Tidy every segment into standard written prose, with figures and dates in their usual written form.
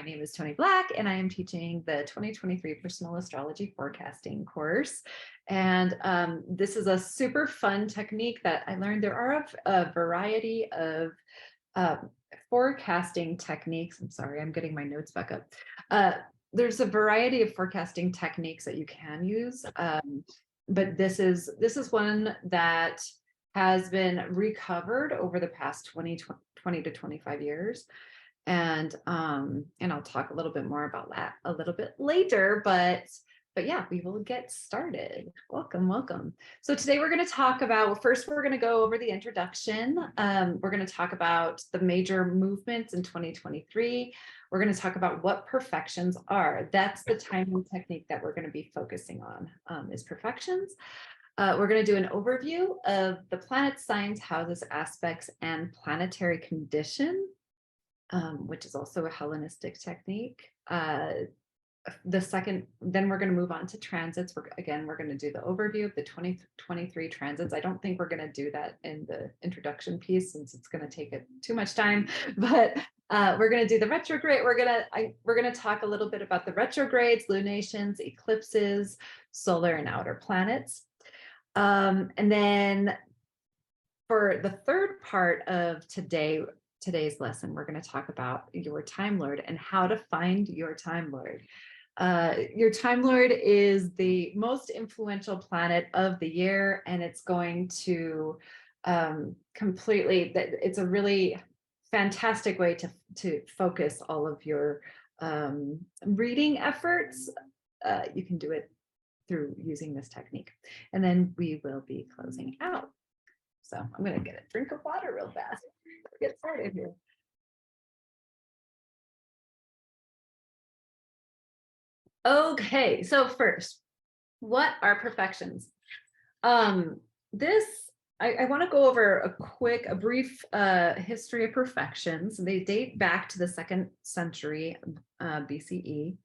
name is Tony Black, and I am teaching the 2023 Personal Astrology Forecasting course. And this is a super fun technique that I learned. There are a variety of forecasting techniques. I'm sorry, I'm getting my notes back up. There's a variety of forecasting techniques that you can use, but this is one that has been recovered over the past 20 to 25 years. And I'll talk a little bit more about that a little bit later, but yeah, we will get started. Welcome. So today we're going to talk about, well, first we're going to go over the introduction. We're going to talk about the major movements in 2023. We're going to talk about what perfections are. That's the timing technique that we're going to be focusing on, is perfections. We're going to do an overview of the planet signs, houses, aspects, and planetary condition, which is also a Hellenistic technique. Then we're going to move on to transits. We're going to do the overview of the 2023 transits. I don't think we're going to do that in the introduction piece since it's going to take too much time, but we're going to do the retrograde. We're going to talk a little bit about the retrogrades, lunations, eclipses, solar and outer planets. And then for the third part of today's lesson, we're going to talk about your Time Lord and how to find your Time Lord. Your Time Lord is the most influential planet of the year, and it's going to it's a really fantastic way to focus all of your reading efforts. You can do it through using this technique. And then we will be closing out. So I'm going to get a drink of water real fast. Let's get started here. Okay, so first, what are perfections? I want to go over a brief history of perfections. They date back to the 2nd century BCE.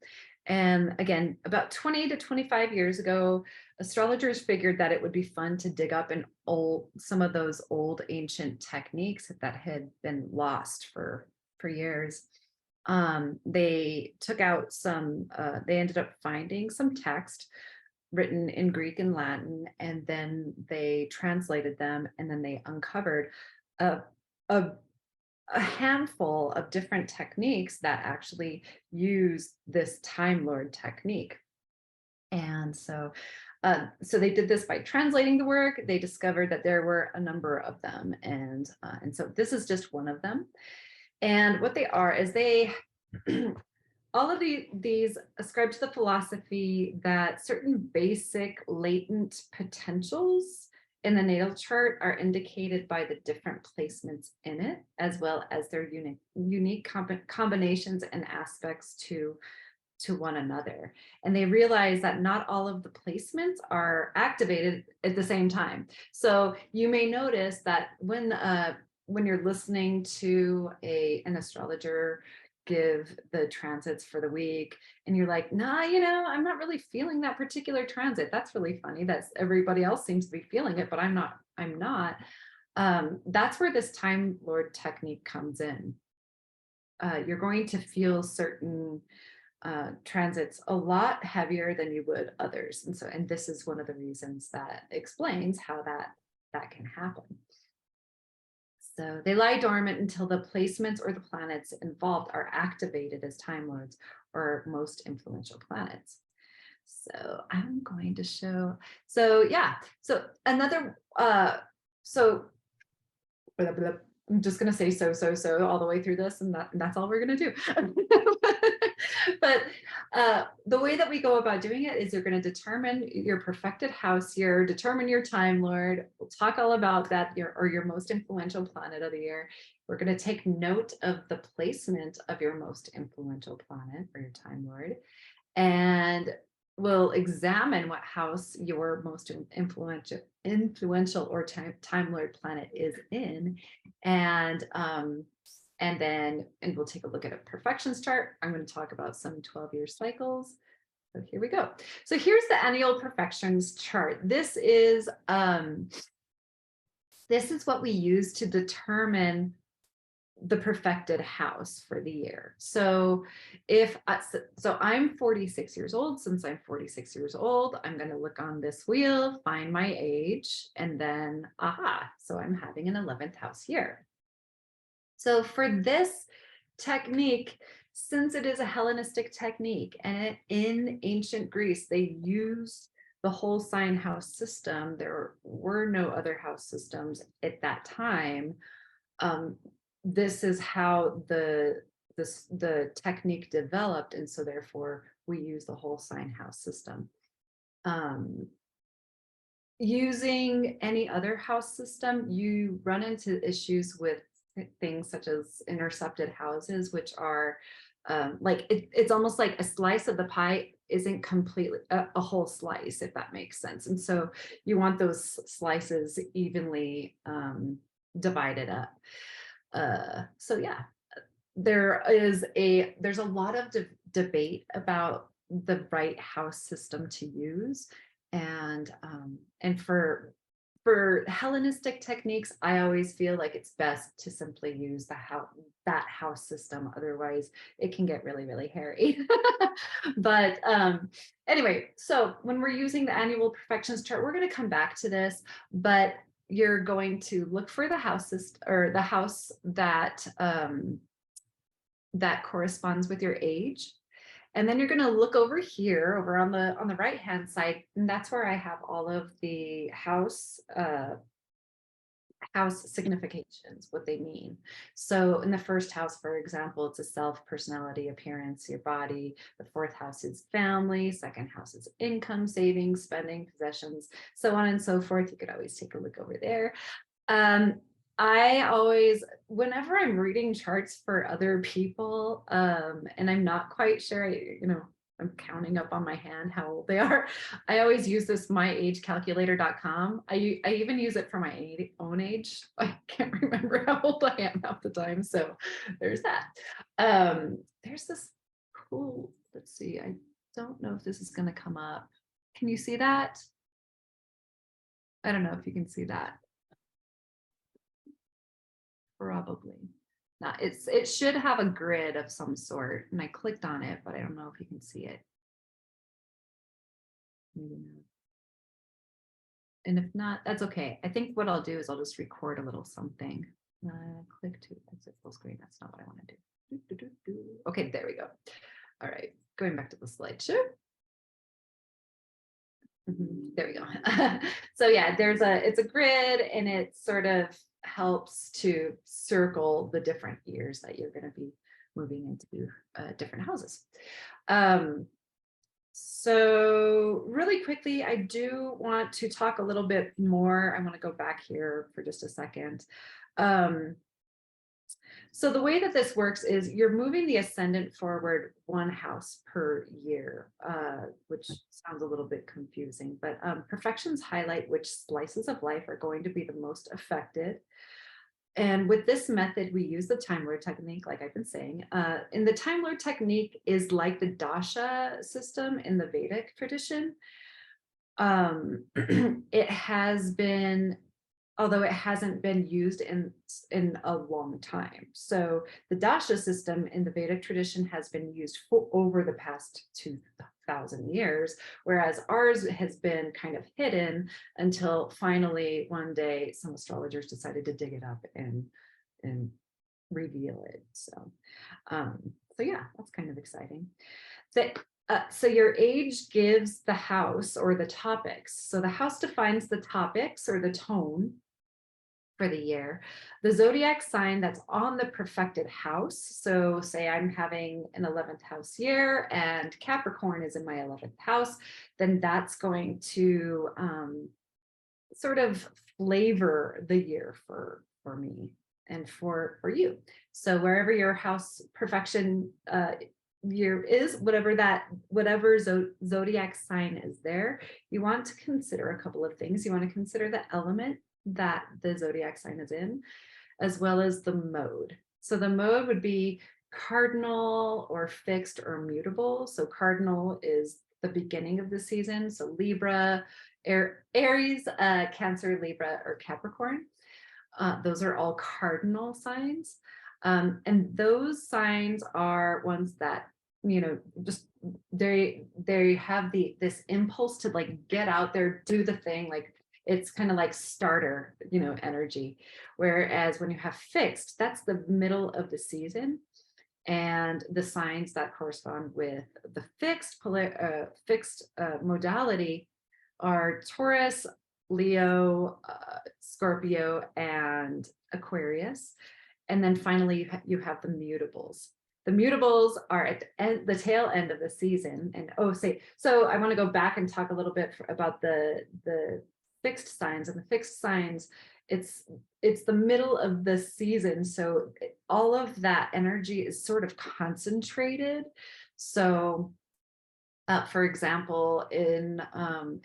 And again, about 20 to 25 years ago, astrologers figured that it would be fun to dig up some of those old ancient techniques that had been lost for years. They took out they ended up finding some text written in Greek and Latin, and then they translated them, and then they uncovered a handful of different techniques that actually use this Time Lord technique. And so they did this by translating the work. They discovered that there were a number of them, and so this is just one of them. And what they are is all of these ascribe to the philosophy that certain basic latent potentials in the natal chart are indicated by the different placements in it, as well as their unique combinations and aspects to one another. And they realize that not all of the placements are activated at the same time. So you may notice that when you're listening to an astrologer give the transits for the week, and you're like, nah, I'm not really feeling that particular transit. That's really funny. That's everybody else seems to be feeling it, but I'm not. That's where this Time Lord technique comes in. You're going to feel certain transits a lot heavier than you would others. And this is one of the reasons that explains how that can happen. So they lie dormant until the placements or the planets involved are activated as Time Lords or most influential planets. So I'm going to show, so another, I'm just going to say so all the way through this, and that's all we're going to do. But the way that we go about doing it is you're going to determine your perfected house here, determine your Time Lord. We'll talk all about that, your most influential planet of the year. We're going to take note of the placement of your most influential planet or your Time Lord, and we'll examine what house your most influential or Time Lord planet is in, and then we'll take a look at a perfections chart. I'm going to talk about some 12-year cycles. So here we go. So here's the annual perfections chart. This is what we use to determine the perfected house for the year. So if so I'm 46 years old. Since I'm 46 years old, I'm going to look on this wheel, find my age, and then aha, so I'm having an 11th house year. So for this technique, since it is a Hellenistic technique and in ancient Greece, they used the whole sign house system. There were no other house systems at that time. Um, this is how the technique developed, and so therefore we use the whole sign house system. Using any other house system, you run into issues with things such as intercepted houses, which are like it's almost like a slice of the pie isn't completely a whole slice, if that makes sense. And so you want those slices evenly divided up. So yeah, there's a lot of debate about the right house system to use, and for Hellenistic techniques, I always feel like it's best to simply use that house system. Otherwise, it can get really, really hairy. But anyway, so when we're using the annual perfections chart, we're going to come back to this, but you're going to look for the house system, or the house that that corresponds with your age. And then you're going to look over here, over on the right hand side, and that's where I have all of the house significations, what they mean. So in the first house, for example, it's a self, personality, appearance, your body. The fourth house is family. Second house is income, savings, spending, possessions, so on and so forth. You could always take a look over there. I always, whenever I'm reading charts for other people, and I'm not quite sure, I'm counting up on my hand how old they are. I always use this myagecalculator.com. I even use it for my own age. I can't remember how old I am half the time. So there's that. There's this cool, let's see, I don't know if this is going to come up. Can you see that? I don't know if you can see that. Probably not. It should have a grid of some sort, and I clicked on it, but I don't know if you can see it. Maybe not. And if not, that's okay. I think what I'll do is I'll just record a little something. Click to exit full screen. That's not what I want to do. Okay, there we go. All right, going back to the slideshow. There we go. So yeah, it's a grid, and it sort of helps to circle the different years that you're going to be moving into different houses. So really quickly, I do want to talk a little bit more. I want to go back here for just a second. So the way that this works is you're moving the ascendant forward one house per year, which sounds a little bit confusing, but perfections highlight which slices of life are going to be the most affected. And with this method, we use the Time Lord technique, like I've been saying. And the Time Lord technique is like the dasha system in the Vedic tradition. It has been, although it hasn't been used in a long time. So the dasha system in the Vedic tradition has been used for over the past 2,000 years, whereas ours has been kind of hidden until finally one day some astrologers decided to dig it up and reveal it. So yeah, that's kind of exciting. So your age gives the house or the topics. So the house defines the topics or the tone for the year. The zodiac sign that's on the perfected house. So say I'm having an 11th house year and Capricorn is in my 11th house, then that's going to sort of flavor the year for me and for you. So wherever your house perfection year is, whatever zodiac sign is there, you want to consider a couple of things. You want to consider the element that the zodiac sign is in, as well as the mode. So the mode would be cardinal or fixed or mutable. So cardinal is the beginning of the season. So Libra, Aries, Cancer, Libra, or Capricorn. Those are all cardinal signs. And those signs are ones that, just they have this impulse to like get out there, do the thing, like it's kind of like starter, energy. Whereas when you have fixed, that's the middle of the season. And the signs that correspond with the fixed modality are Taurus, Leo, Scorpio, and Aquarius. And then finally, you have the mutables. The mutables are at the tail end of the season. And so I want to go back and talk a little bit about the fixed signs. And the fixed signs, it's the middle of the season, so all of that energy is sort of concentrated. So for example, in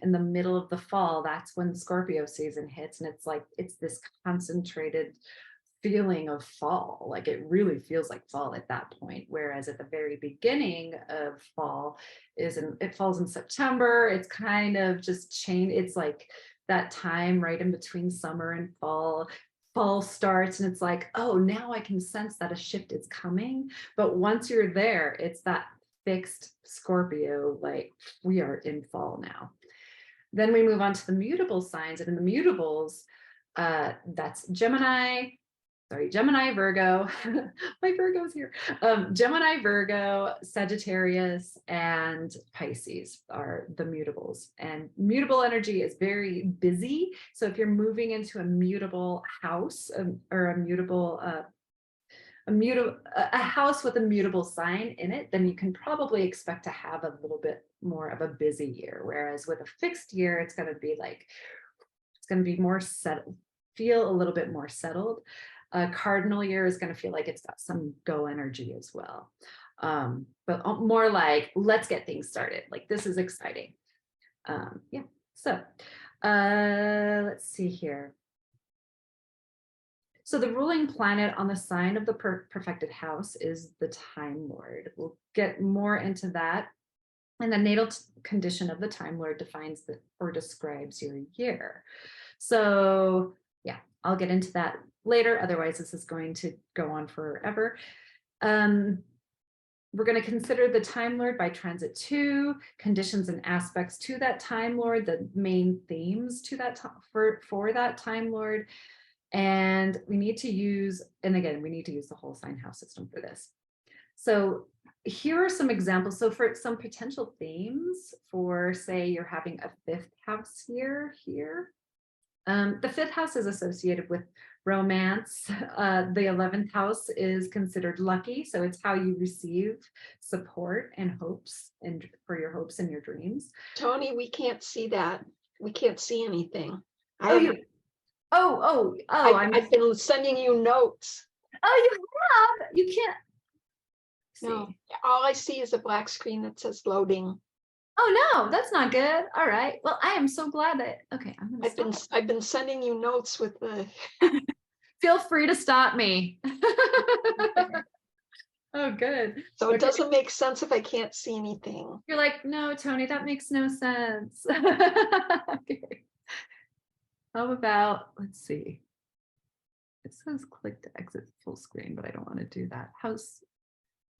the middle of the fall, that's when Scorpio season hits, and it's this concentrated feeling of fall. Like it really feels like fall at that point. Whereas at the very beginning of fall it falls in September. It's kind of just it's like that time right in between summer and fall. Fall starts and it's like, oh, now I can sense that a shift is coming. But once you're there, it's that fixed Scorpio, like we are in fall now. Then we move on to the mutable signs, and in the mutables, that's Gemini, Virgo. My Virgo's here. Gemini, Virgo, Sagittarius, and Pisces are the mutables. And mutable energy is very busy. So if you're moving into a mutable house, or a house with a mutable sign in it, then you can probably expect to have a little bit more of a busy year. Whereas with a fixed year, it's going to be more settled, feel a little bit more settled. A cardinal year is going to feel like it's got some go energy as well. But more like, let's get things started. Like, this is exciting. Yeah. So let's see here. So the ruling planet on the sign of the perfected house is the Time Lord. We'll get more into that. And the natal condition of the Time Lord defines or describes your year. So yeah, I'll get into that later. Otherwise, this is going to go on forever. We're going to consider the Time Lord by transit 2, conditions and aspects to that Time Lord, the main themes to that for that Time Lord. And we need to use the whole sign house system for this. So here are some examples. So for some potential themes for, say, you're having a 5th house year here. The 5th house is associated with romance. The 11th house is considered lucky. So it's how you receive support and hopes, and for your hopes and your dreams. Tony, we can't see that. We can't see anything. I've been sending you notes. Oh, you have? You can't see. No, all I see is a black screen that says loading. Oh no, that's not good. All right. Well, I am so glad that. Okay, I'm gonna stop. I've been sending you notes with the. Feel free to stop me. Oh, good. So it doesn't make sense if I can't see anything. You're like, no, Tony, that makes no sense. Okay. How about, let's see. It says click to exit full screen, but I don't want to do that.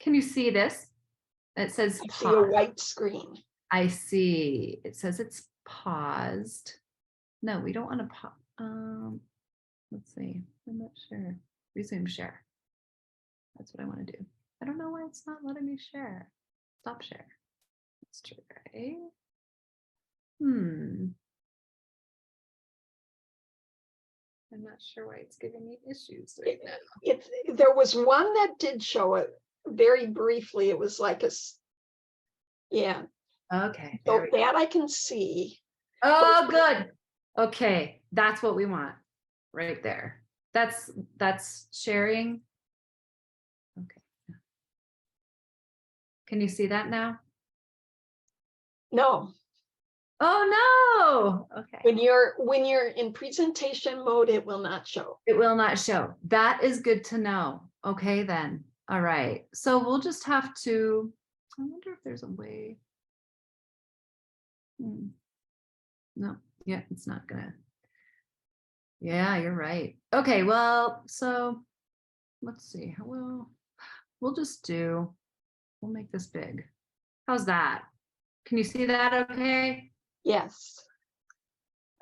Can you see this? It says I see a white screen. I see. It says it's paused. No, we don't want to pause. Let's see. I'm not sure. Resume share. That's what I want to do. I don't know why it's not letting me share. Stop share. Let's try. I'm not sure why it's giving me issues right now. There was one that did show it very briefly. It was like yeah. Okay. So that I can see. Oh, good. Okay, that's what we want right there. That's sharing. Okay. Can you see that now? No. Oh no. Okay. When you're in presentation mode, it will not show. It will not show. That is good to know. Okay, then. All right. So we'll just have to, I wonder if there's a way. No, yeah, it's not gonna. Yeah, you're right. Okay, well, so let's see. We'll just do, we'll make this big. How's that? Can you see that okay? Yes.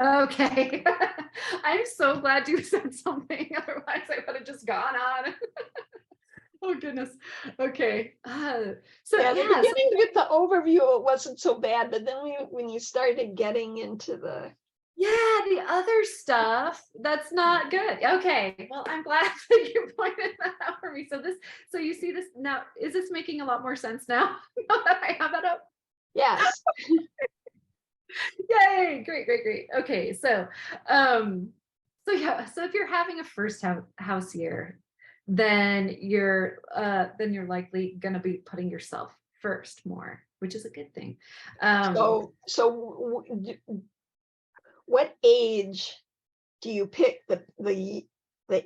Okay. I'm so glad you said something. Otherwise, I would have just gone on. Oh goodness. Okay. So Yeah, the yeah, so beginning with the overview, it wasn't so bad, but then when you started getting into the, yeah, the other stuff that's not good. Okay. Well, I'm glad that you pointed that out for me. So you see this now. Is this making a lot more sense now? Now that I have it up. yes, Yay! Great, great, great. Okay, um, so yeah, so if you're having a first house year, then you're likely going to be putting yourself first more, which is a good thing. Um, what age do you pick the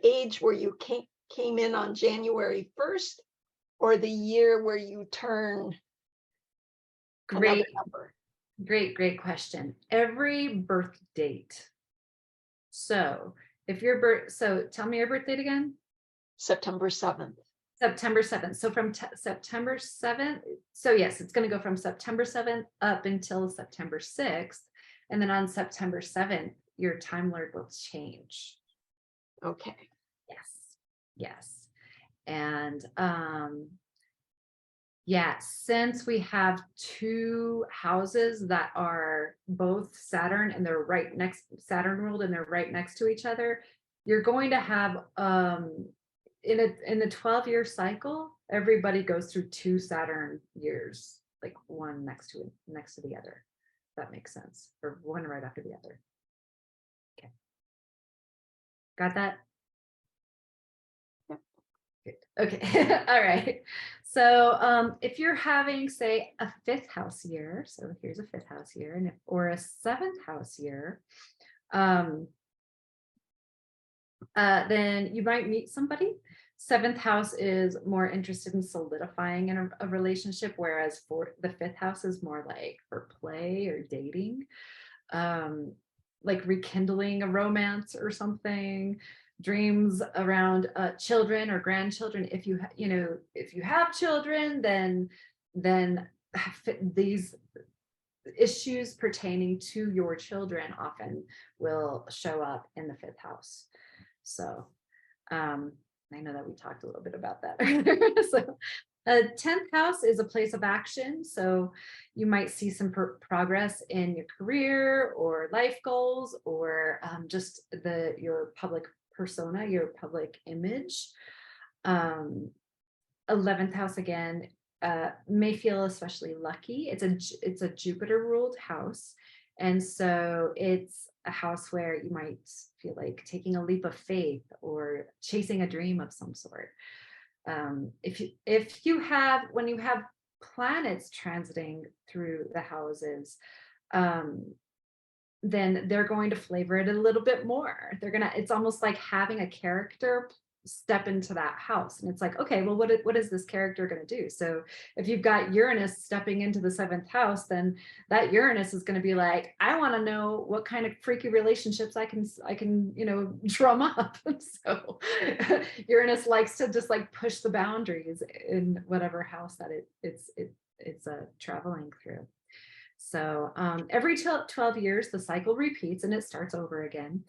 age where you came in on January 1st, or the year where you turn another great, number? great question. Every birth date. So if your birth, so tell me your birth date again. September 7th. September 7th. So from September 7th, so yes, it's going to go from September 7th up until September 6th. And then on September 7th, your Time Lord will change. Okay. Yes. Yes. And yeah, since we have two houses that are both Saturn and they're right next, Saturn ruled, and they're right next to each other, you're going to have in a 12-year cycle, everybody goes through two Saturn years, like one next to the other. If that makes sense. Or one right after the other. Okay. Got that? Yep. Good. Okay. All right. So if you're having, say, a fifth house year, so here's a fifth house year, or a seventh house year, then you might meet somebody. Seventh house is more interested in solidifying in a relationship, whereas for the fifth house is more like for play or dating, like rekindling a romance or something. Dreams around children or grandchildren. If you if you have children, then these issues pertaining to your children often will show up in the fifth house. So I know that we talked a little bit about that. So 10th house is a place of action. So you might see some progress in your career or life goals, or just your public persona, your public image. 11th house again may feel especially lucky. It's a Jupiter ruled house. And so it's a house where you might feel like taking a leap of faith or chasing a dream of some sort. If you have, when you have planets transiting through the houses, then they're going to flavor it a little bit more. It's almost like having a character step into that house. And it's like, okay, well, what is this character going to do? So if you've got Uranus stepping into the seventh house, then that Uranus is going to be like, I want to know what kind of freaky relationships I can, drum up. So Uranus likes to just like push the boundaries in whatever house that it's traveling through. So every 12 years, the cycle repeats and it starts over again.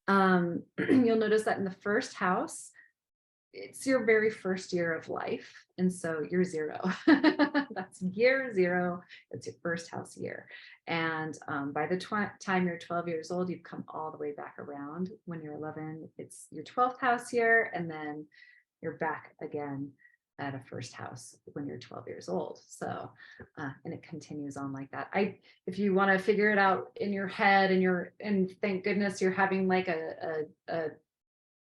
You'll notice that in the first house, it's your very first year of life. And so you're zero. That's year zero. It's your first house year. And by the time you're 12 years old, you've come all the way back around. When you're 11, it's your 12th house year. And then you're back again at a first house when you're 12 years old. So, and it continues on like that. If you want to figure it out in your head and thank goodness you're having like a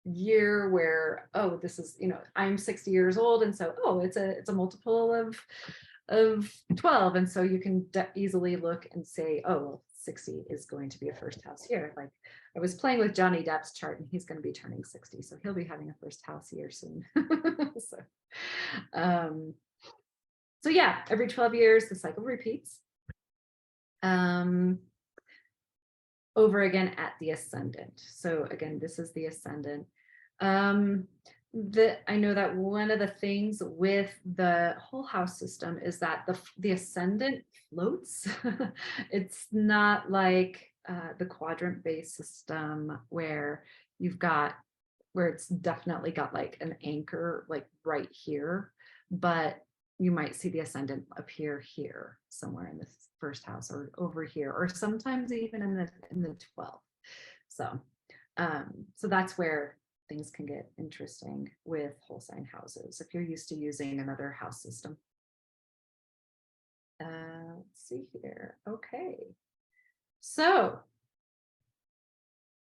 year where, oh, this is, I'm 60 years old. And so, oh, it's a multiple of 12. And so you can easily look and say, oh, well, 60 is going to be a first house year. Like I was playing with Johnny Depp's chart and he's going to be turning 60. So he'll be having a first house year soon. So yeah, every 12 years, the cycle repeats over again at the ascendant. So again, this is the ascendant. I know that one of the things with the whole house system is that the ascendant floats. It's not like the quadrant based system where you've got where it's definitely got like an anchor like right here, but you might see the ascendant appear here somewhere in the first house or over here, or sometimes even in the 12th. So so that's where things can get interesting with whole sign houses if you're used to using another house system. Let's see here. Okay. So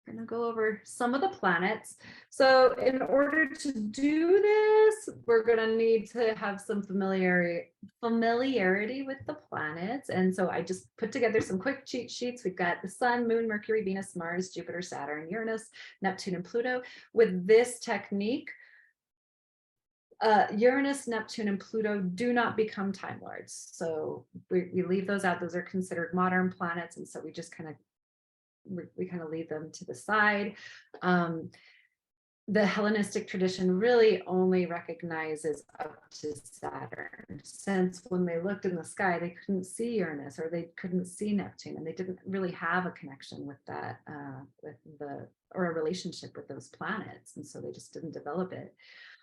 I'm going to go over some of the planets. So in order to do this, we're going to need to have some familiarity with the planets. And so I just put together some quick cheat sheets. We've got the Sun, Moon, Mercury, Venus, Mars, Jupiter, Saturn, Uranus, Neptune, and Pluto. With this technique, Uranus, Neptune, and Pluto do not become Time Lords. So we leave those out. Those are considered modern planets. And so we just kind of we kind of leave them to the side. The Hellenistic tradition really only recognizes up to Saturn, since when they looked in the sky, they couldn't see Uranus or they couldn't see Neptune, and they didn't really have a connection with that, or a relationship with those planets, and so they just didn't develop it.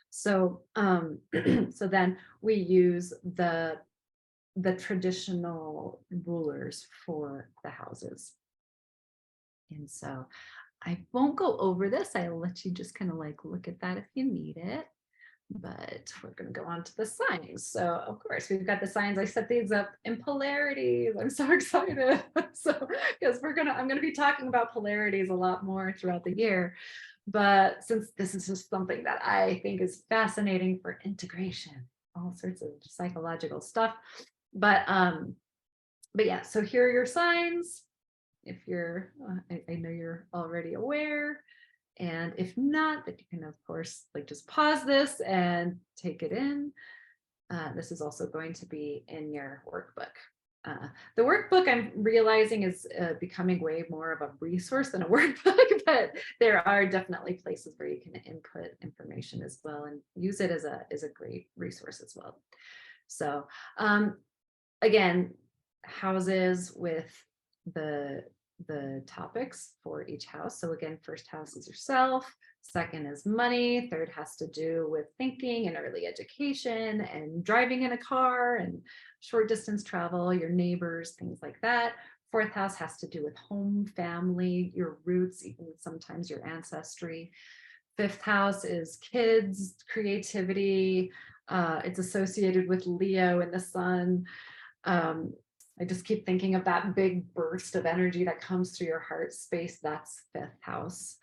So, so then we use the traditional rulers for the houses. And so I won't go over this. I'll let you just kind of like look at that if you need it. But we're going to go on to the signs. So of course we've got the signs. I set these up in polarities. I'm so excited. So because I'm going to be talking about polarities a lot more throughout the year. But since this is just something that I think is fascinating for integration, all sorts of psychological stuff. But yeah, so here are your signs. If you're, I know you're already aware, and if not, that you can of course like just pause this and take it in. This is also going to be in your workbook. The workbook I'm realizing is becoming way more of a resource than a workbook, but there are definitely places where you can input information as well and use it as a great resource as well. So again, houses with the topics for each house. So again, first house is yourself, second is money, third has to do with thinking and early education and driving in a car and short distance travel, your neighbors, things like that. Fourth house has to do with home, family, your roots, even sometimes your ancestry. Fifth house is kids, creativity. It's associated with Leo in the sun. I just keep thinking of that big burst of energy that comes through your heart space. That's fifth house.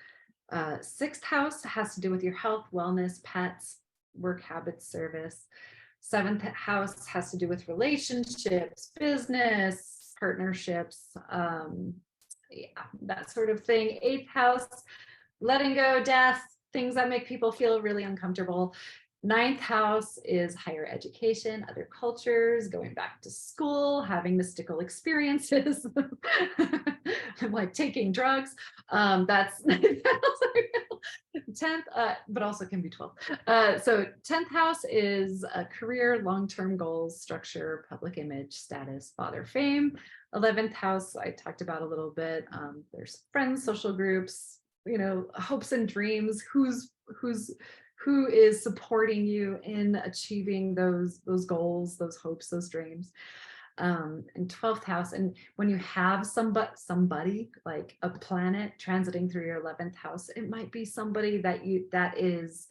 Sixth house has to do with your health, wellness, pets, work habits, service. Seventh house has to do with relationships, business, partnerships, yeah, that sort of thing. Eighth house, letting go, death, things that make people feel really uncomfortable. Ninth house is higher education, other cultures, going back to school, having mystical experiences. I'm like taking drugs. That's 10th, but also can be 12. So 10th house is a career, long-term goals, structure, public image, status, father, fame. 11th house, I talked about a little bit. There's friends, social groups, hopes and dreams, who is supporting you in achieving those goals, those hopes, those dreams. And 12th house, and when you have somebody like a planet transiting through your 11th house, it might be somebody that is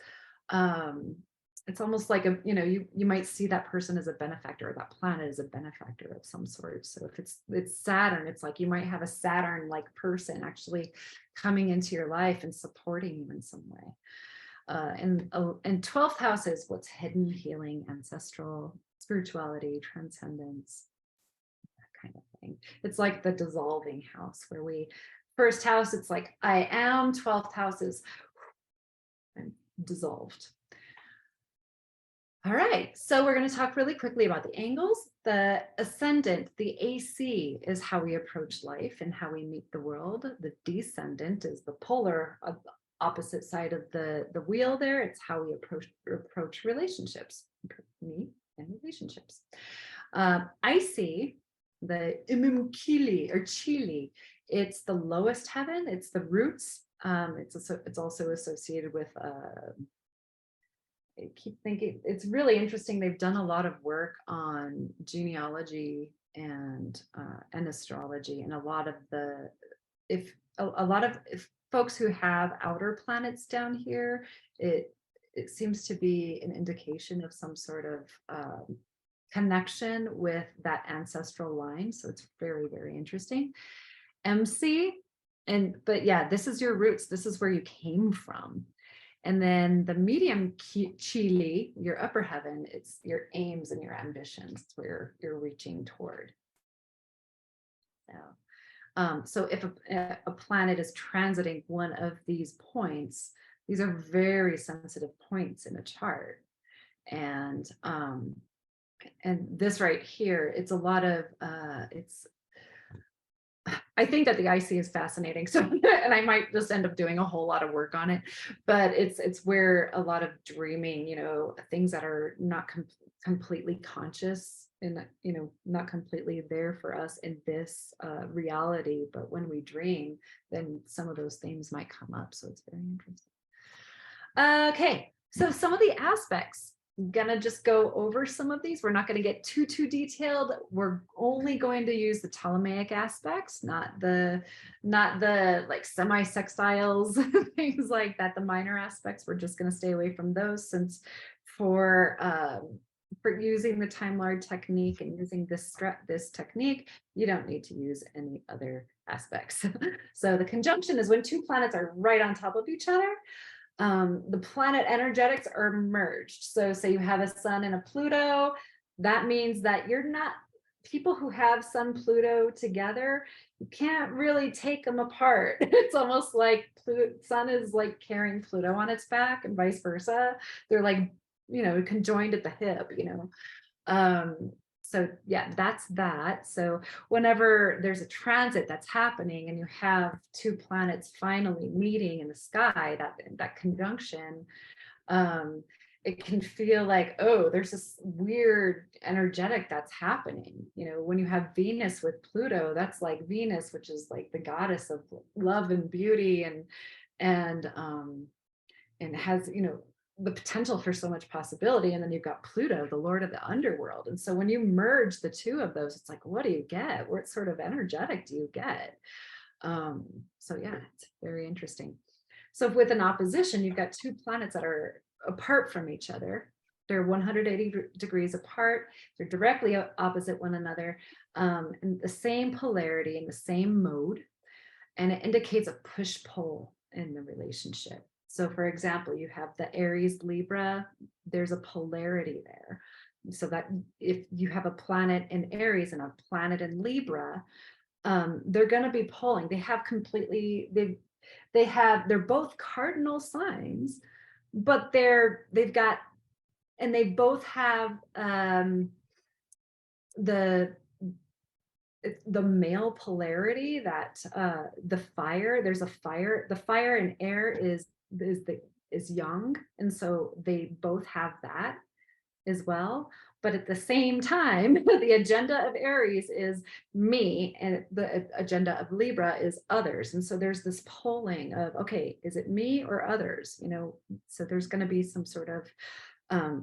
it's almost like you might see that person as a benefactor, or that planet as a benefactor of some sort. So if it's Saturn, it's like you might have a Saturn like person actually coming into your life and supporting you in some way. And 12th house is what's hidden, healing, ancestral, spirituality, transcendence, that kind of thing. It's like the dissolving house where first house, it's like I am. 12th house is I'm dissolved. All right, so we're going to talk really quickly about the angles. The ascendant, the AC, is how we approach life and how we meet the world. The descendant is the polar opposite side of the wheel there. It's how we approach relationships, me and relationships. Icy, the imumkili or chili, it's the lowest heaven. It's the roots. It's also associated with I keep thinking it's really interesting. They've done a lot of work on genealogy and astrology, and a lot of the if a lot of if folks who have outer planets down here, it seems to be an indication of some sort of connection with that ancestral line. So it's very, very interesting. MC, but yeah, this is your roots. This is where you came from. And then the medium chili, your upper heaven, it's your aims and your ambitions. It's where you're reaching toward. So if a planet is transiting one of these points, these are very sensitive points in a chart. And this right here, it's a lot of I think that the IC is fascinating. So, and I might just end up doing a whole lot of work on it, but it's where a lot of dreaming, things that are not completely conscious and, not completely there for us in this reality. But when we dream, then some of those themes might come up. So it's very interesting. Okay, so some of the aspects. Gonna just go over some of these. We're not going to get too detailed. We're only going to use the Ptolemaic aspects, not the like semi-sextiles, things like that. The minor aspects, we're just going to stay away from those, since for using the Time Lord technique and using this technique, you don't need to use any other aspects. So the conjunction is when two planets are right on top of each other. The planet energetics are merged. So say you have a sun and a Pluto, that means that you're not, people who have Sun Pluto together, you can't really take them apart. It's almost like Sun is like carrying Pluto on its back and vice versa. They're like, conjoined at the hip, So yeah, that's that. So whenever there's a transit that's happening and you have two planets finally meeting in the sky, that conjunction, it can feel like, oh, there's this weird energetic that's happening. When you have Venus with Pluto, that's like Venus, which is like the goddess of love and beauty and has, the potential for so much possibility. And then you've got Pluto, the lord of the underworld. And so when you merge the two of those, it's like, what do you get? What sort of energetic do you get? So yeah, it's very interesting. So with an opposition, you've got two planets that are apart from each other. They're 180 degrees apart. They're directly opposite one another, in the same polarity, in the same mode. And it indicates a push-pull in the relationship. So for example, you have the Aries Libra, there's a polarity there. So that if you have a planet in Aries and a planet in Libra, they're going to be pulling. They're both cardinal signs, but they both have the male polarity, that the fire, the fire in air is young, and so they both have that as well. But at the same time, the agenda of Aries is me, and the agenda of Libra is others. And so there's this polling of, okay, is it me or others? So there's going to be some sort of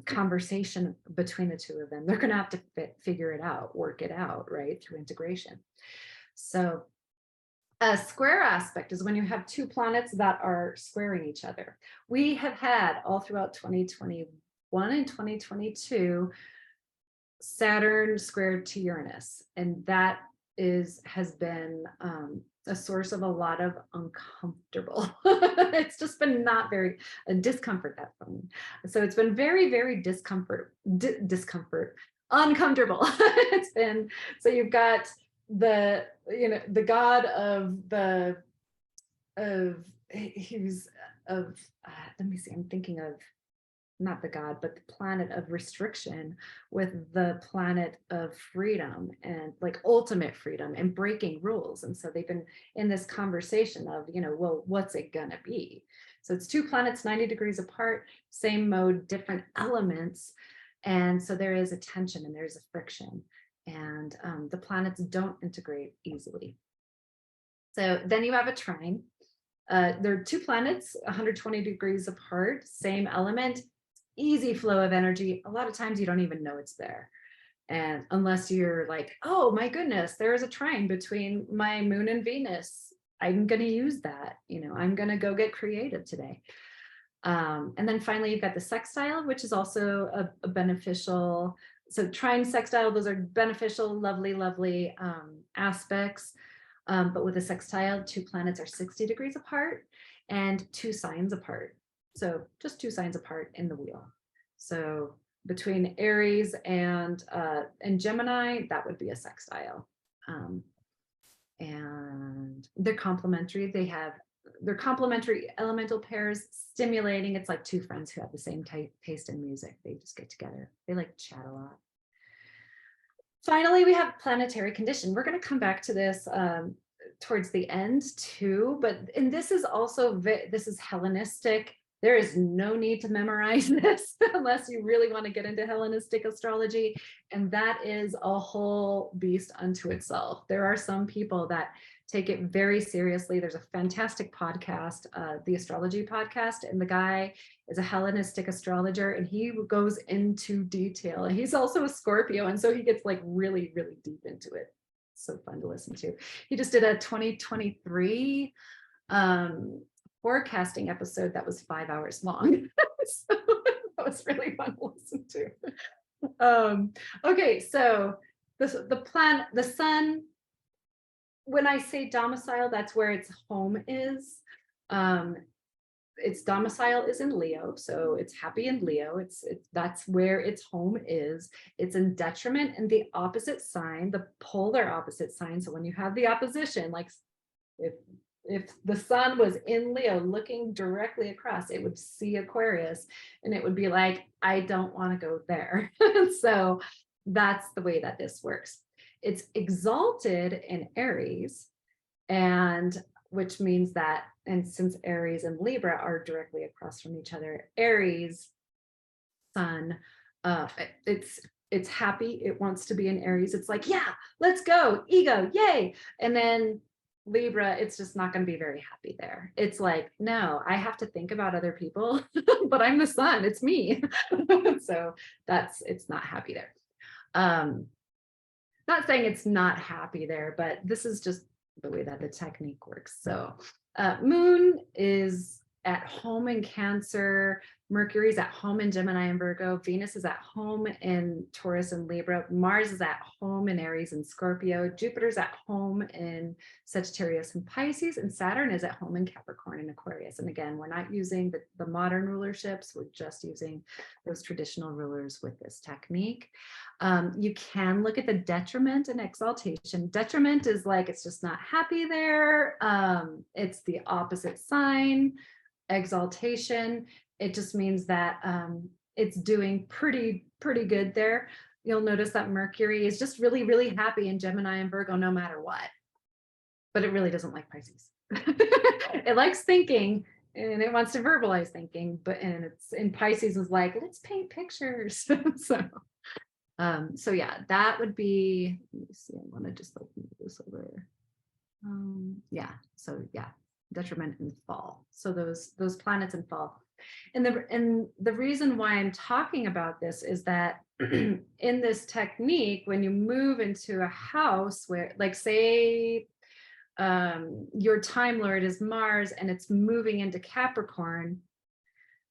conversation between the two of them. They're going to have to figure it out, work it out, right, through integration. So a square aspect is when you have two planets that are squaring each other. We have had all throughout 2021 and 2022 Saturn squared to Uranus, and that has been a source of a lot of uncomfortable. It's just been not very discomfort, that funny. So it's been very, very uncomfortable. It's been, so you've got the god of let me see, I'm thinking of not the god, but the planet of restriction with the planet of freedom and like ultimate freedom and breaking rules. And so they've been in this conversation of, well, what's it gonna be? So it's two planets 90 degrees apart, same mode, different elements. And so there is a tension and there's a friction, and the planets don't integrate easily. So then you have a trine. There are two planets 120 degrees apart, same element, easy flow of energy. A lot of times you don't even know it's there. And unless you're like, oh my goodness, there is a trine between my moon and Venus. I'm going to use that. I'm going to go get creative today. And then finally, you've got the sextile, which is also a beneficial. So trine, sextile, those are beneficial, lovely, lovely aspects. But with a sextile, two planets are 60 degrees apart and two signs apart. So just two signs apart in the wheel. So between Aries and Gemini, that would be a sextile. And they're complementary. They're complementary elemental pairs, stimulating. It's like two friends who have the same taste in music. They just get together. They like to chat a lot. Finally, we have planetary condition. We're going to come back to this towards the end too, and this is also, this is Hellenistic. There is no need to memorize this unless you really want to get into Hellenistic astrology. And that is a whole beast unto itself. There are some people that take it very seriously. There's a fantastic podcast, the astrology podcast, and the guy is a Hellenistic astrologer, and he goes into detail. And he's also a Scorpio, and so he gets like really, really deep into it. So fun to listen to. He just did a 2023 forecasting episode that was 5 hours long. So that was really fun to listen to. Okay, so the sun, when I say domicile, that's where its home is. Its domicile is in Leo, so it's happy in Leo. That's where its home is. It's in detriment in the opposite sign, the polar opposite sign. So when you have the opposition, like if the sun was in Leo looking directly across, it would see Aquarius and it would be like, I don't want to go there. So that's the way that this works. It's exalted in Aries, and which means that, and since Aries and Libra are directly across from each other, Aries sun, it's happy. It wants to be in Aries. It's like, yeah, let's go, ego, yay. And then Libra, it's just not going to be very happy there. It's like, no, I have to think about other people, but I'm the sun, it's me. So it's not happy there. Not saying it's not happy there, but this is just the way that the technique works. So moon is at home in Cancer, Mercury's at home in Gemini and Virgo, Venus is at home in Taurus and Libra, Mars is at home in Aries and Scorpio, Jupiter's at home in Sagittarius and Pisces, and Saturn is at home in Capricorn and Aquarius. And again, we're not using the modern rulerships, we're just using those traditional rulers with this technique. You can look at the detriment and exaltation. Detriment is like, it's just not happy there. It's the opposite sign. Exaltation, it just means that it's doing pretty good there. You'll notice that Mercury is just really, really happy in Gemini and Virgo no matter what, but it really doesn't like Pisces. It likes thinking and it wants to verbalize thinking, and it's in Pisces is like, let's paint pictures. So yeah, that would be, let me see, I want to just like move this over. Yeah, so yeah, detriment and fall. So those planets in fall. And the reason why I'm talking about this is that in this technique, when you move into a house where, like, say your time lord is Mars and it's moving into Capricorn,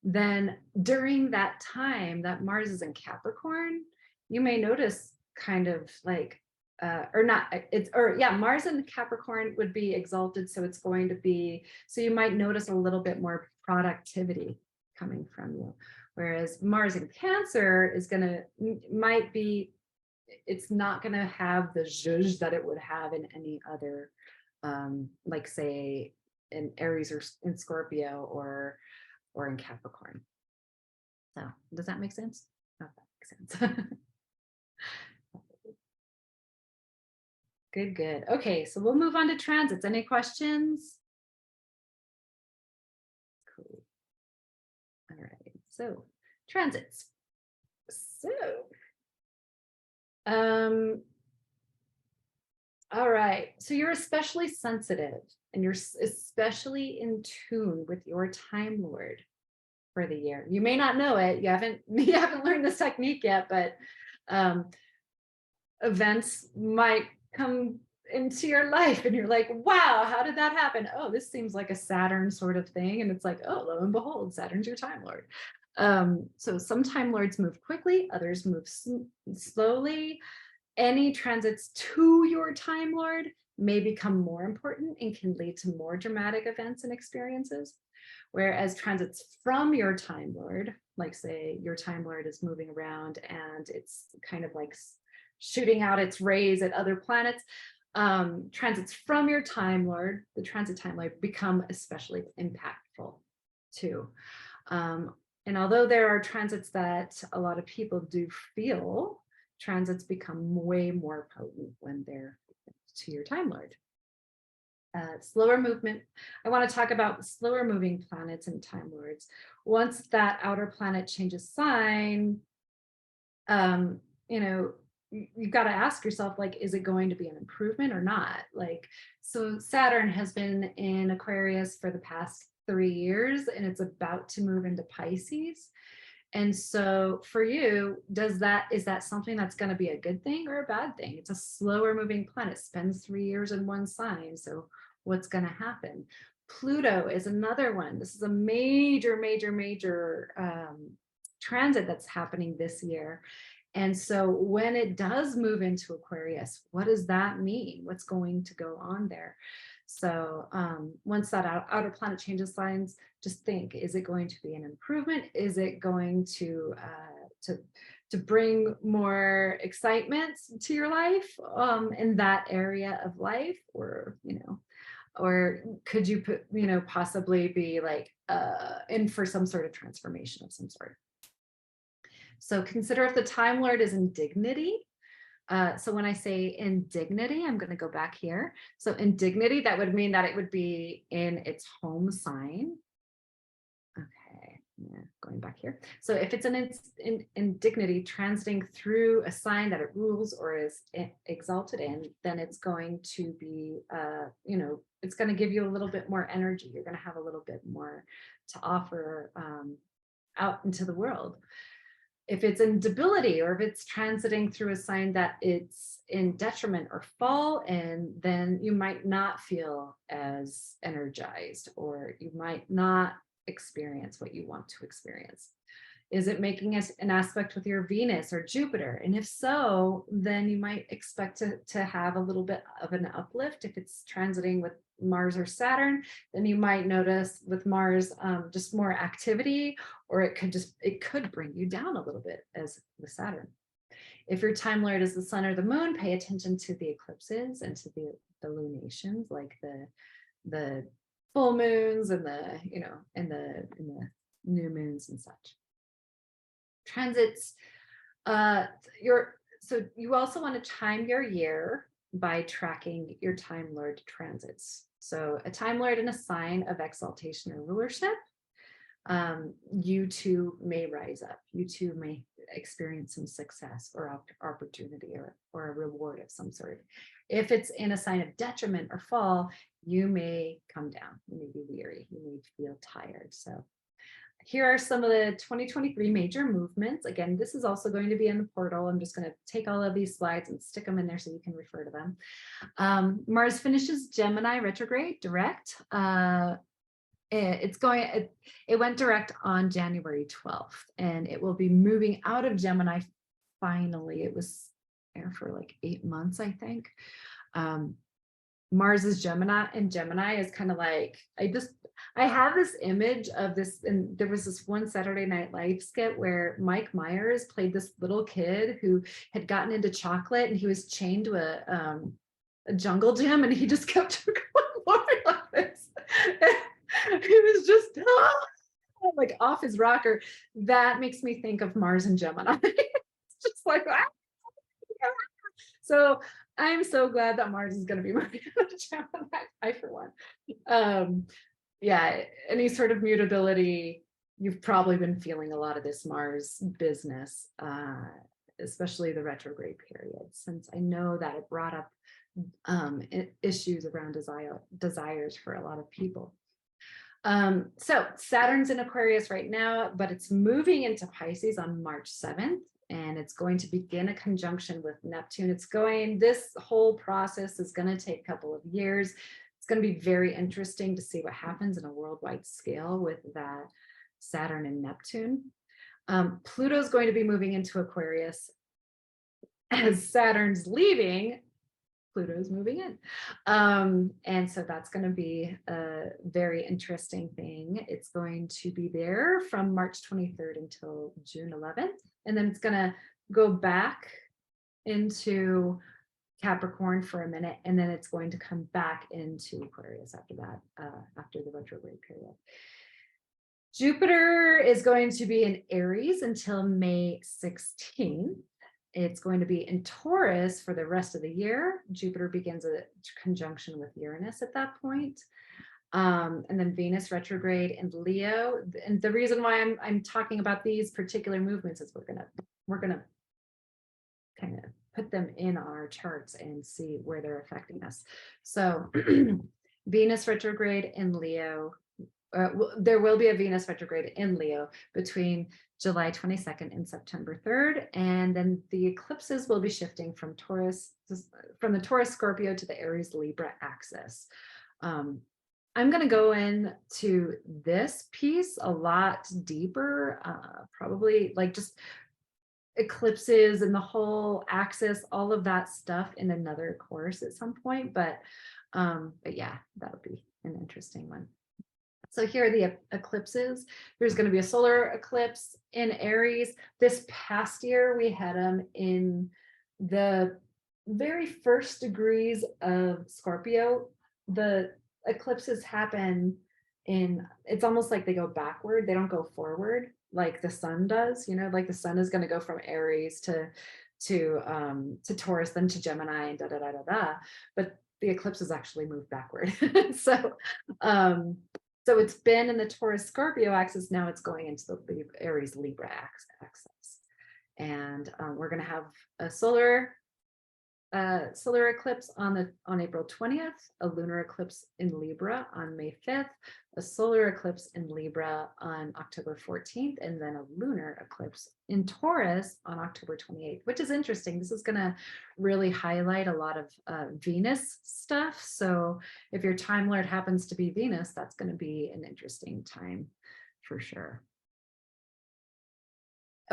then during that time that Mars is in Capricorn, you may notice kind of like Mars in Capricorn would be exalted, so it's going to be, so you might notice a little bit more productivity coming from you, whereas Mars in Cancer is it's not going to have the zhuzh that it would have in any other like say in Aries or in Scorpio or in Capricorn. So does that make sense? Not that makes sense. Good. Okay, so we'll move on to transits. Any questions? Cool. So transits. So, um, all right. So you're especially sensitive and you're especially in tune with your Time Lord for the year. You may not know it. You haven't you haven't learned this technique yet, but um, events might come into your life and you're like, wow, how did that happen? Oh, this seems like a Saturn sort of thing. And it's like, oh, lo and behold, Saturn's your Time Lord. So some Time Lords move quickly, others move slowly. Any transits to your Time Lord may become more important and can lead to more dramatic events and experiences. Whereas transits from your Time Lord, like say your Time Lord is moving around and it's kind of like shooting out its rays at other planets, transits from your Time Lord, the transit Time Lord, become especially impactful too. And although there are transits that a lot of people do feel, transits become way more potent when they're to your Time Lord. Slower movement. I want to talk about slower moving planets and Time Lords. Once that outer planet changes sign, you know, you've got to ask yourself, like, is it going to be an improvement or not? Like, so Saturn has been in Aquarius for the past 3 years and it's about to move into Pisces. And so for you, is that something that's going to be a good thing or a bad thing? It's a slower moving planet, spends 3 years in one sign. So what's going to happen? Pluto is another one. This is a major, major, major transit that's happening this year. And so when it does move into Aquarius, what does that mean? What's going to go on there? So once that outer planet changes signs, just think, is it going to be an improvement? Is it going to bring more excitement to your life in that area of life? Or, or could you possibly be like in for some sort of transformation of some sort? So consider if the Time Lord is in dignity. So when I say indignity, I'm going to go back here. So indignity, that would mean that it would be in its home sign. Okay, yeah, going back here. So if it's an indignity transiting through a sign that it rules or is exalted in, then it's going to be, it's going to give you a little bit more energy. You're going to have a little bit more to offer out into the world. If it's in debility or if it's transiting through a sign that it's in detriment or fall, and then you might not feel as energized or you might not experience what you want to experience. Is it making an aspect with your Venus or Jupiter? And if so, then you might expect to have a little bit of an uplift. If it's transiting with Mars or Saturn, then you might notice with Mars just more activity, or it could bring you down a little bit as with Saturn. If your Time Lord is the sun or the moon, pay attention to the eclipses and to the lunations, like the full moons and the new moons and such. Transits, so you also want to time your year by tracking your Time Lord transits. So a Time Lord in a sign of exaltation or rulership, you too may rise up. You too may experience some success or opportunity or a reward of some sort. If it's in a sign of detriment or fall, you may come down. You may be weary. You may feel tired. So here are some of the 2023 major movements. Again, this is also going to be in the portal. I'm just going to take all of these slides and stick them in there so you can refer to them. Mars finishes Gemini retrograde direct. It went direct on January 12th, and it will be moving out of Gemini finally. It was there for like 8 months, I think. Mars is Gemini, and Gemini is kind of like, I have this image of this, and there was this one Saturday Night Live skit where Mike Myers played this little kid who had gotten into chocolate, and he was chained to a jungle gym, and he just kept going forward like this. He was just like off his rocker. That makes me think of Mars and Gemini. It's just like, so I'm so glad that Mars is going to be moving to Gemini. I for one. Yeah, any sort of mutability you've probably been feeling a lot of this Mars business, especially the retrograde period, since I know that it brought up issues around desires for a lot of people. So Saturn's in Aquarius right now, but it's moving into Pisces on March 7th, and it's going to begin a conjunction with Neptune. This whole process is going to take a couple of years. It's going to be very interesting to see what happens in a worldwide scale with that Saturn and Neptune. Pluto's going to be moving into Aquarius as Saturn's leaving. Pluto's moving in. And so that's going to be a very interesting thing. It's going to be there from March 23rd until June 11th. And then it's going to go back into Capricorn for a minute, and then it's going to come back into Aquarius after that, after the retrograde period. Jupiter is going to be in Aries until May 16th. It's going to be in Taurus for the rest of the year. Jupiter begins a conjunction with Uranus at that point. And then Venus retrograde in Leo. And the reason why I'm talking about these particular movements is we're gonna kind of put them in on our charts and see where they're affecting us. So Venus retrograde in Leo. There will be a Venus retrograde in Leo between July 22nd and September 3rd. And then the eclipses will be shifting from the Taurus Scorpio to the Aries Libra axis. I'm going to go into this piece a lot deeper, probably like just eclipses and the whole axis, all of that stuff in another course at some point. But yeah, that'll be an interesting one. So here are the eclipses. There's going to be a solar eclipse in Aries. This past year, we had them in the very first degrees of Scorpio. The eclipses happen it's almost like they go backward. They don't go forward like the sun does. Like the sun is going to go from Aries to Taurus, then to Gemini, and da da da da da. But the eclipses actually move backward. So it's been in the Taurus Scorpio axis. Now it's going into the Aries Libra axis. And we're going to have a solar eclipse on April 20th, a lunar eclipse in Libra on May 5th, a solar eclipse in Libra on October 14th, and then a lunar eclipse in Taurus on October 28th, which is interesting. This is going to really highlight a lot of Venus stuff. So if your time lord happens to be Venus, that's going to be an interesting time for sure.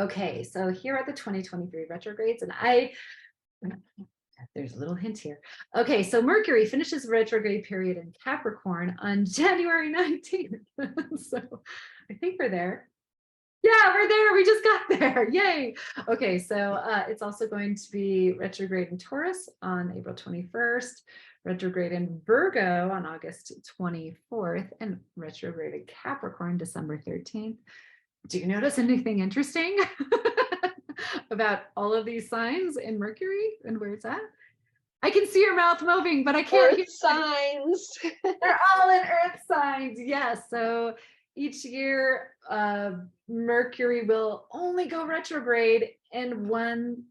Okay, so here are the 2023 retrogrades, and there's a little hint here. Okay, so Mercury finishes retrograde period in Capricorn on January 19th. So I think we're there. Yeah, we're there. We just got there. Yay. Okay, so it's also going to be retrograde in Taurus on April 21st, retrograde in Virgo on August 24th, and retrograde in Capricorn December 13th. Do you notice anything interesting about all of these signs in Mercury and where it's at? I can see your mouth moving, but I can't hear Earth signs. They're all in Earth signs. Yes. So each year, Mercury will only go retrograde in one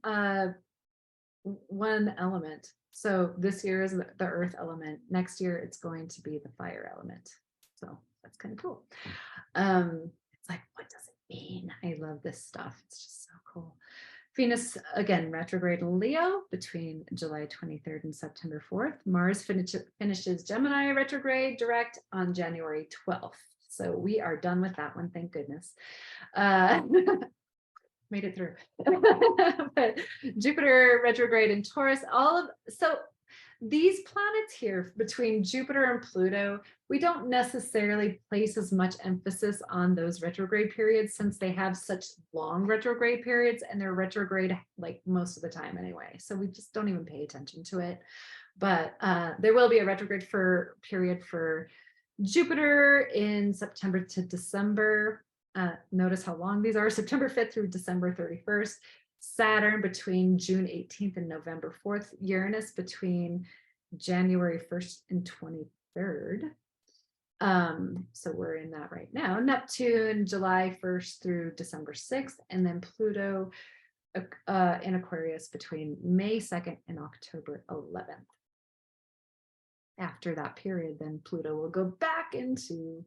element. So this year is the Earth element. Next year, it's going to be the fire element. So that's kind of cool. It's like, what does it mean? I love this stuff. It's just so cool. Venus, again, retrograde in Leo between July 23rd and September 4th. Mars finishes Gemini retrograde direct on January 12th. So we are done with that one, thank goodness. Made it through. But Jupiter retrograde in Taurus, so these planets here between Jupiter and Pluto, we don't necessarily place as much emphasis on those retrograde periods since they have such long retrograde periods and they're retrograde like most of the time anyway. So we just don't even pay attention to it. But there will be a retrograde period for Jupiter in September to December. Notice how long these are, September 5th through December 31st. Saturn between June 18th and November 4th. Uranus between January 1st and 23rd. So we're in that right now. Neptune, July 1st through December 6th, and then Pluto in Aquarius between May 2nd and October 11th. After that period, then Pluto will go back into,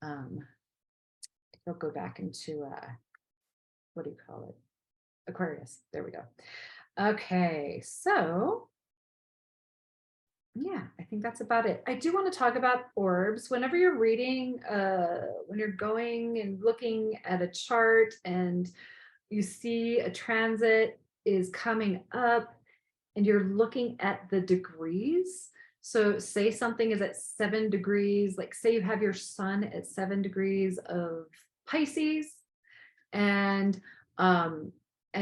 it'll go back into, what do you call it? Aquarius. There we go. Okay, so yeah, I think that's about it. I do want to talk about orbs. Whenever you're reading, when you're going and looking at a chart and you see a transit is coming up and you're looking at the degrees. So say something is at 7 degrees, like say you have your sun at 7 degrees of Pisces, and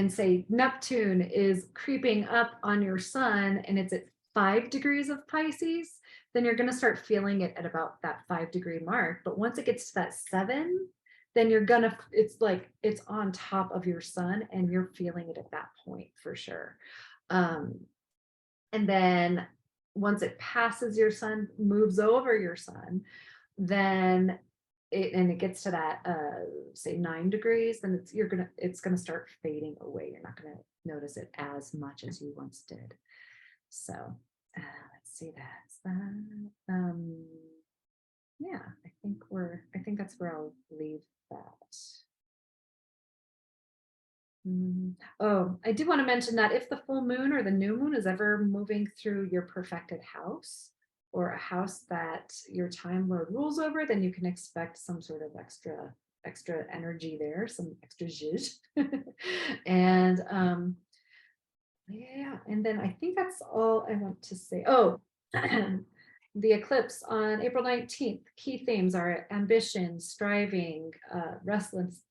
say Neptune is creeping up on your sun and it's at 5 degrees of Pisces, then you're going to start feeling it at about that 5-degree mark. But once it gets to that 7, then you're gonna, it's like it's on top of your sun and you're feeling it at that point for sure. And then once it passes your sun, moves over your sun, then it gets to that say 9 degrees, then it's gonna start fading away. You're not gonna notice it as much as you once did. So let's see, that's that. Yeah, I think that's where I'll leave that. Oh, I do want to mention that if the full moon or the new moon is ever moving through your perfected house, or a house that your time lord rules over, then you can expect some sort of extra energy there, some extra zhuzh. And yeah, and then I think that's all I want to say. Oh, the eclipse on April 19th. Key themes are ambition, striving,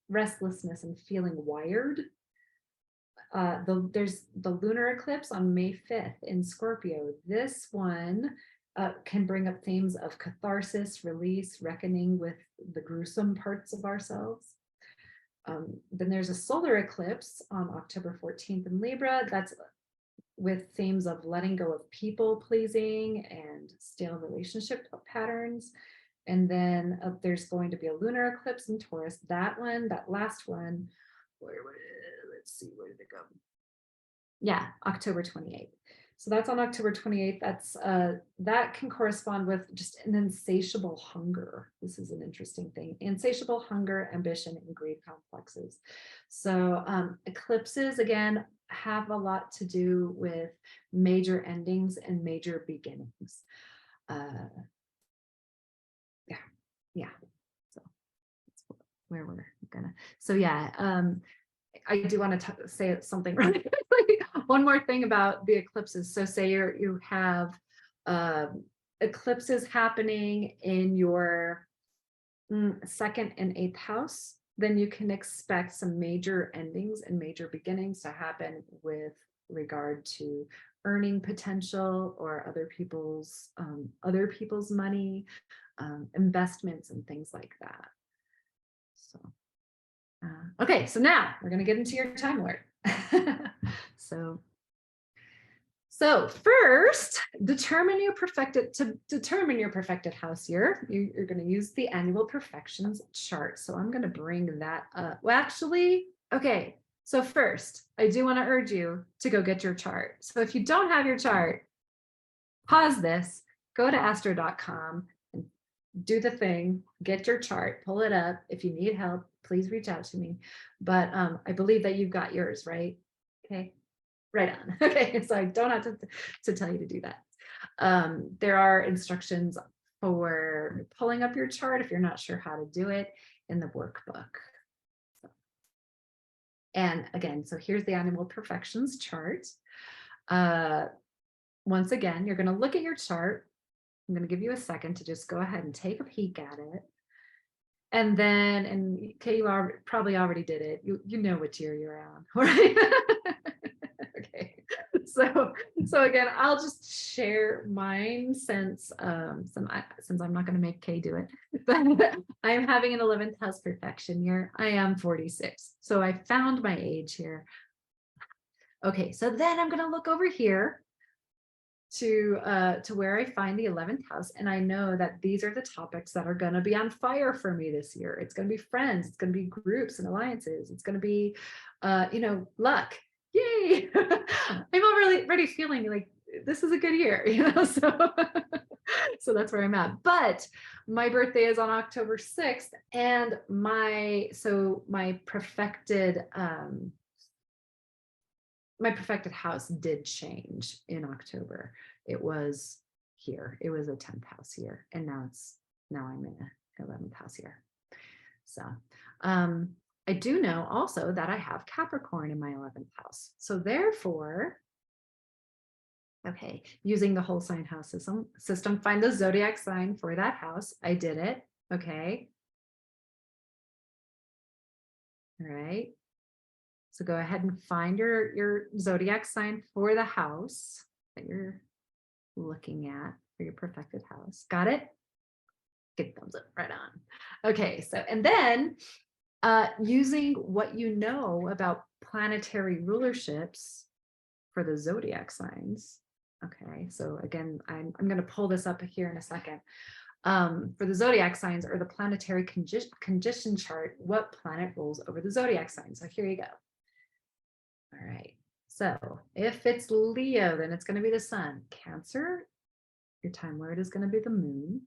restlessness, and feeling wired. There's the lunar eclipse on May 5th in Scorpio. This one can bring up themes of catharsis, release, reckoning with the gruesome parts of ourselves. Then there's a solar eclipse on October 14th in Libra. That's with themes of letting go of people pleasing and stale relationship patterns. And then there's going to be a lunar eclipse in Taurus. That last one, let's see, where did it go? Yeah, October 28th. So that's on October 28th. That can correspond with just an insatiable hunger. This is an interesting thing. Insatiable hunger, ambition, and greed complexes. So eclipses, again, have a lot to do with major endings and major beginnings. Yeah. So that's where we're gonna. So yeah, I do want to say something really quickly. One more thing about the eclipses. So say you have eclipses happening in your second and eighth house, then you can expect some major endings and major beginnings to happen with regard to earning potential or other people's money, investments, and things like that. So. Okay, so now we're going to get into your time lord. So first, determine your perfected house year. You're going to use the annual perfections chart. So I'm going to bring that up. Well, actually, okay. So first, I do want to urge you to go get your chart. So if you don't have your chart, pause this, go to astro.com and do the thing, get your chart, pull it up. If you need help, please reach out to me. But I believe that you've got yours, right? Okay, right on. Okay, so I don't have to tell you to do that. There are instructions for pulling up your chart if you're not sure how to do it in the workbook. And again, so here's the annual perfections chart. Once again, you're going to look at your chart. I'm going to give you a second to just go ahead and take a peek at it. And then, and okay, you probably already did it. You know what year you're on, right? Okay. So again, I'll just share mine since I'm not going to make Kay do it. But I'm having an 11th house perfection year. I am 46. So I found my age here. Okay, so then I'm going to look over here. to where I find the 11th house, and I know that these are the topics that are going to be on fire for me this year. It's going to be friends, it's going to be groups and alliances, it's going to be luck. Yay. I'm already feeling like this is a good year, so so that's where I'm at. But my birthday is on October 6th, and my perfected house did change in October. It was here. It was a 10th house here. And now I'm in a 11th house here. So I do know also that I have Capricorn in my 11th house. So therefore, okay, using the whole sign house system, find the zodiac sign for that house. I did it. Okay. All right. So go ahead and find your zodiac sign for the house that you're looking at for your perfected house. Got it? Good thumbs up, right on. Okay, so and then using what you know about planetary rulerships for the zodiac signs. Okay, so again, I'm going to pull this up here in a second. For the zodiac signs or the planetary condition chart, what planet rules over the zodiac sign? So here you go. All right. So if it's Leo, then it's going to be the sun. Cancer, your time lord is going to be the moon.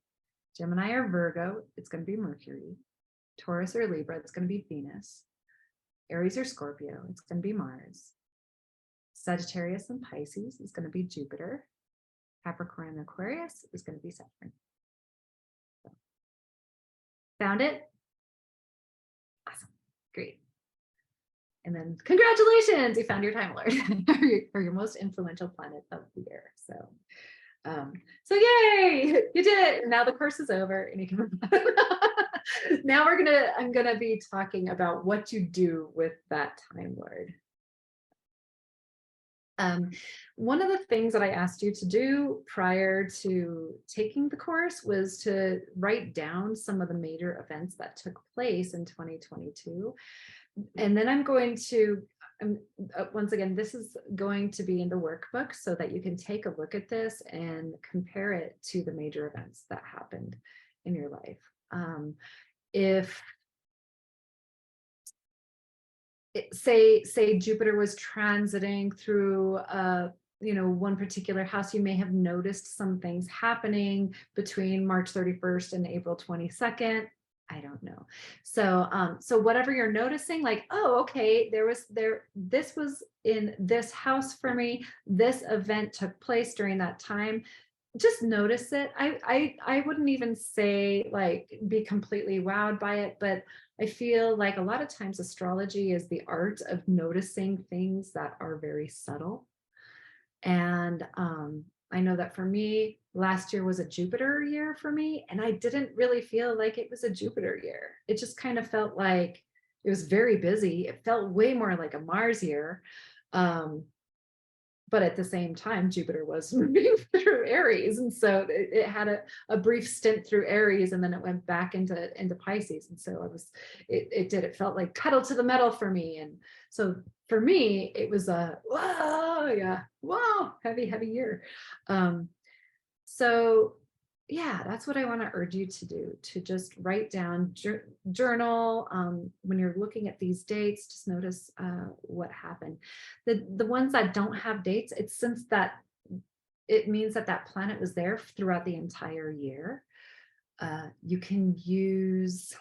Gemini or Virgo, it's going to be Mercury. Taurus or Libra, it's going to be Venus. Aries or Scorpio, it's going to be Mars. Sagittarius and Pisces is going to be Jupiter. Capricorn and Aquarius is going to be Saturn. So, found it? Awesome. Great. And then congratulations, you found your time lord or your most influential planet of the year. So yay, you did it. Now the course is over and you can now I'm gonna be talking about what you do with that time lord. One of the things that I asked you to do prior to taking the course was to write down some of the major events that took place in 2022. And then I'm going to, once again, this is going to be in the workbook so that you can take a look at this and compare it to the major events that happened in your life. If say Jupiter was transiting through one particular house, you may have noticed some things happening between March 31st and April 22nd. I don't know. So whatever you're noticing, like, oh, okay, this was in this house for me. This event took place during that time. Just notice it. I wouldn't even say like be completely wowed by it, but I feel like a lot of times astrology is the art of noticing things that are very subtle. And I know that for me, last year was a Jupiter year for me, and I didn't really feel like it was a Jupiter year. It just kind of felt like it was very busy. It felt way more like a Mars year. But at the same time, Jupiter was moving through Aries. And so it had a brief stint through Aries, and then it went back into Pisces. And so it felt like pedal to the metal for me. And so for me, it was a, whoa, heavy year. So yeah, that's what I want to urge you to do, to just write down, journal. When you're looking at these dates, just notice what happened. The ones that don't have dates, it means that planet was there throughout the entire year. You can use,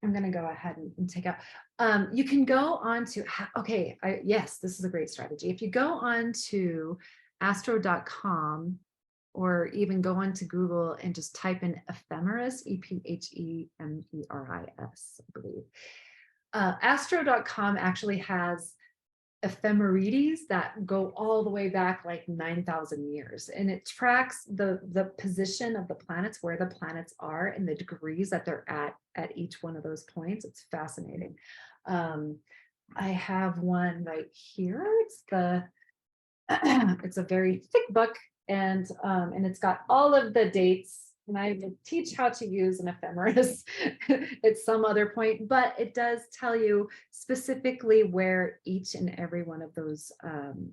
I'm going to go ahead and take out, you can go on to, yes, this is a great strategy. If you go on to astro.com, or even go onto Google and just type in ephemeris, EPHEMERIS, I believe. Astro.com actually has ephemerides that go all the way back like 9,000 years. And it tracks the position of the planets, where the planets are and the degrees that they're at each one of those points. It's fascinating. I have one right here. It's a very thick book, and it's got all of the dates And I will teach how to use an ephemeris at some other point, but it does tell you specifically where each and every one of those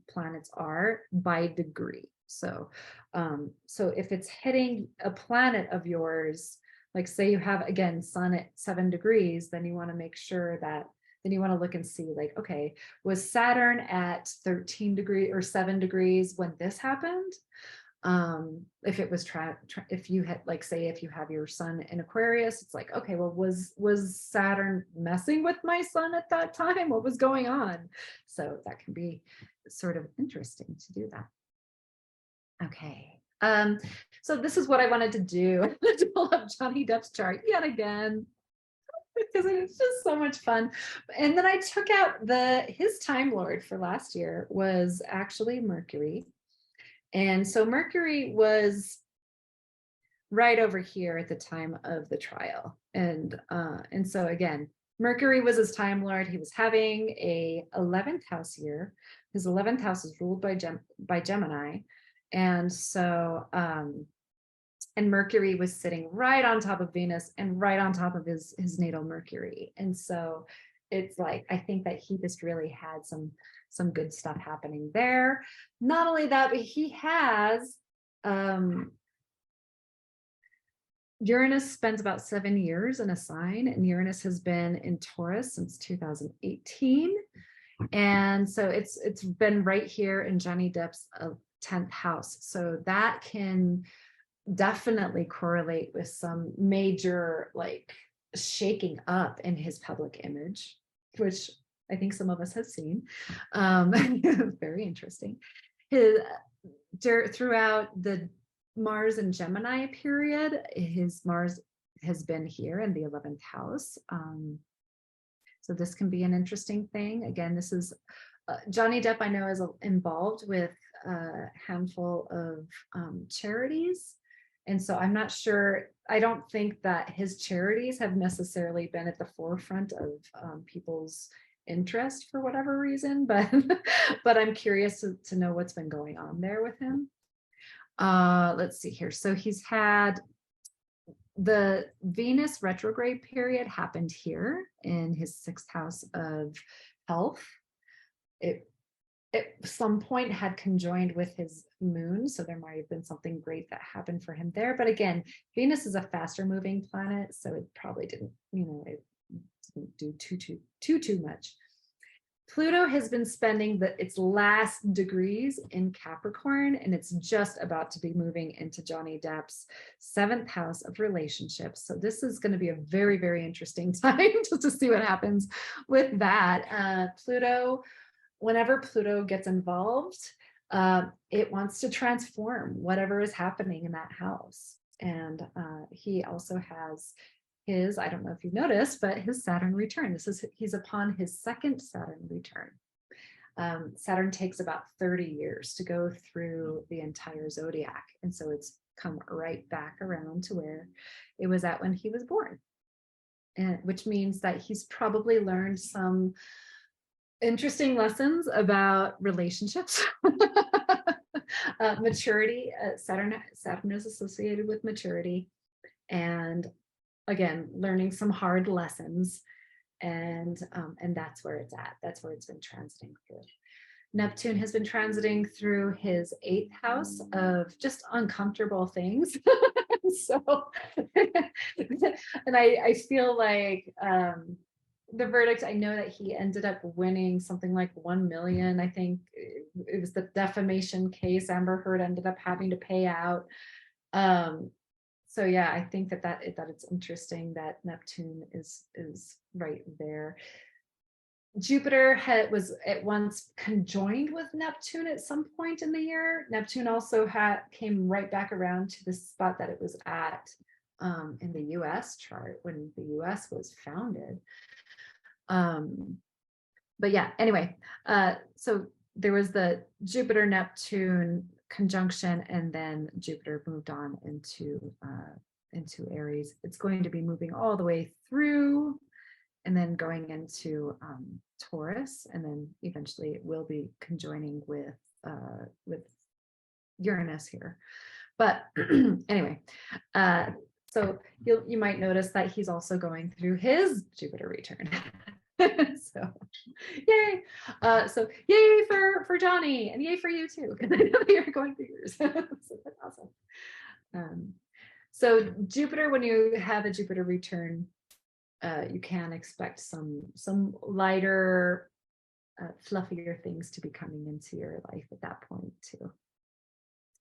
planets are by degree. So if it's hitting a planet of yours, like say you have again sun at 7 degrees, then you want to make sure that then you want to look and see like, okay, was Saturn at 13 degrees or 7 degrees when this happened? If it was if you had like say if you have your sun in Aquarius, it's like, okay, well, was Saturn messing with my sun at that time? What was going on? So that can be sort of interesting to do that. Okay. So this is what I wanted to do to pull up Johnny Depp's chart yet again because it's just so much fun. And then I took out his Time Lord for last year was actually Mercury. And so Mercury was right over here at the time of the trial. And so again, Mercury was his Time Lord. He was having a 11th house year. His 11th house is ruled by Gemini. And so and Mercury was sitting right on top of Venus and right on top of his natal Mercury. And so it's like, I think that he just really had some good stuff happening there. Not only that, but he has Uranus spends about 7 years in a sign, and Uranus has been in Taurus since 2018. And so it's been right here in Johnny Depp's 10th house. So that can definitely correlate with some major like shaking up in his public image, which I think some of us have seen. Very interesting. Throughout the Mars and Gemini period, his Mars has been here in the 11th house. So this can be an interesting thing. Again, this is Johnny Depp, I know, is involved with a handful of charities. And so I'm not sure, I don't think that his charities have necessarily been at the forefront of people's interest for whatever reason, but but I'm curious to know what's been going on there with him. Let's see here. So he's had the Venus retrograde period happened here in his 6th house of health. It at some point had conjoined with his moon, so there might have been something great that happened for him there. But again, Venus is a faster moving planet, so it probably didn't, it didn't do too much. Pluto has been spending its last degrees in Capricorn, and it's just about to be moving into Johnny Depp's 7th house of relationships. So this is going to be a very, very interesting time just to see what happens with that. Whenever Pluto gets involved, it wants to transform whatever is happening in that house. And he also has I don't know if you noticed, but his Saturn return. He's upon his 2nd Saturn return. Saturn takes about 30 years to go through the entire zodiac. And so it's come right back around to where it was at when he was born. And which means that he's probably learned some interesting lessons about relationships. Maturity. Saturn is associated with maturity, and again, learning some hard lessons, and that's where it's at. That's where it's been transiting through. Neptune has been transiting through his 8th house of just uncomfortable things. So, and I feel like the verdict, I know that he ended up winning something like 1 million. I think it was the defamation case Amber Heard ended up having to pay out. So yeah, I think that it's interesting that Neptune is right there. Jupiter was at once conjoined with Neptune at some point in the year. Neptune also came right back around to the spot that it was at in the US chart when the US was founded. But yeah, anyway, so there was the Jupiter-Neptune conjunction, and then Jupiter moved on into Aries. It's going to be moving all the way through and then going into Taurus, and then eventually it will be conjoining with Uranus here. But anyway, so you might notice that he's also going through his Jupiter return. So yay. So yay for Johnny, and yay for you too, because I know you're going through yours. So that's awesome. So Jupiter, when you have a Jupiter return, you can expect some lighter, fluffier things to be coming into your life at that point too.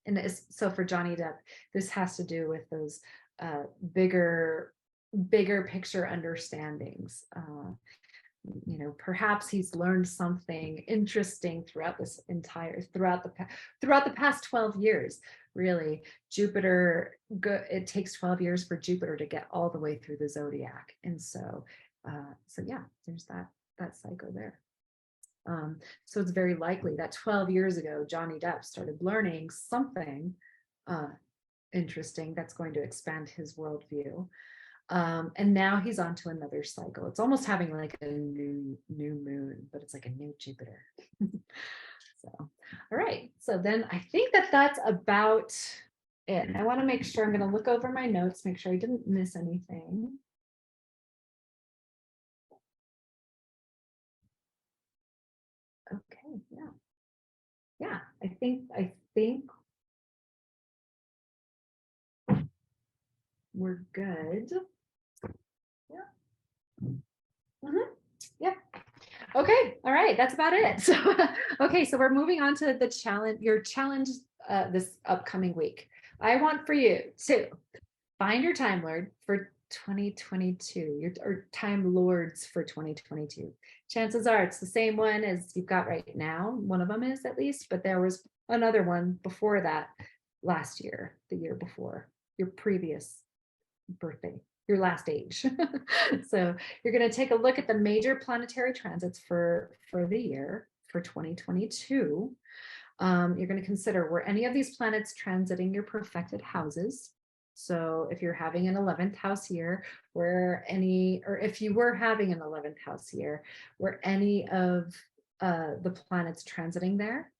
And so for Johnny Depp, this has to do with those bigger picture understandings. Perhaps he's learned something interesting throughout the past 12 years. Really, Jupiter, it takes 12 years for Jupiter to get all the way through the zodiac. And so yeah, there's that cycle there. So it's very likely that 12 years ago, Johnny Depp started learning something interesting that's going to expand his worldview. And now he's on to another cycle. It's almost having like a new moon, but it's like a new Jupiter. So, all right. So then I think that's about it. And I want to make sure, I'm going to look over my notes, make sure I didn't miss anything. Okay, yeah. Yeah, I think we're good. Yeah. Mm-hmm. Yeah. Okay. All right. That's about it. So, okay. So we're moving on to the challenge, your challenge this upcoming week. I want for you to find your Time Lord for 2022, or Time Lords for 2022. Chances are it's the same one as you've got right now. One of them is, at least, but there was another one before that last year, the year before, your previous birthday, your last age. So you're going to take a look at the major planetary transits for the year for 2022. You're going to consider, were any of these planets transiting your perfected houses? So if you're having an 11th house year, or if you were having an 11th house year, were any of the planets transiting there?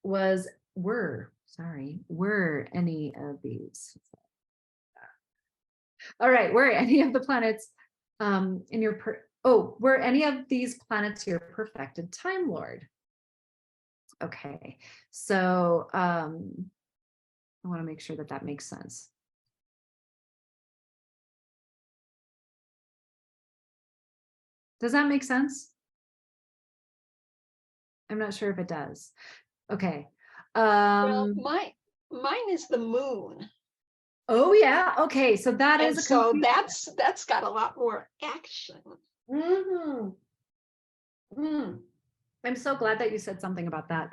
Were any of these? All right, were any of the planets in your were any of these planets your perfected Time Lord? Okay, so I want to make sure that makes sense. Does that make sense? I'm not sure if it does. Okay. Well, mine is the moon. Oh yeah. Okay. So that And is a so that's got a lot more action. Mm-hmm. I'm so glad that you said something about that.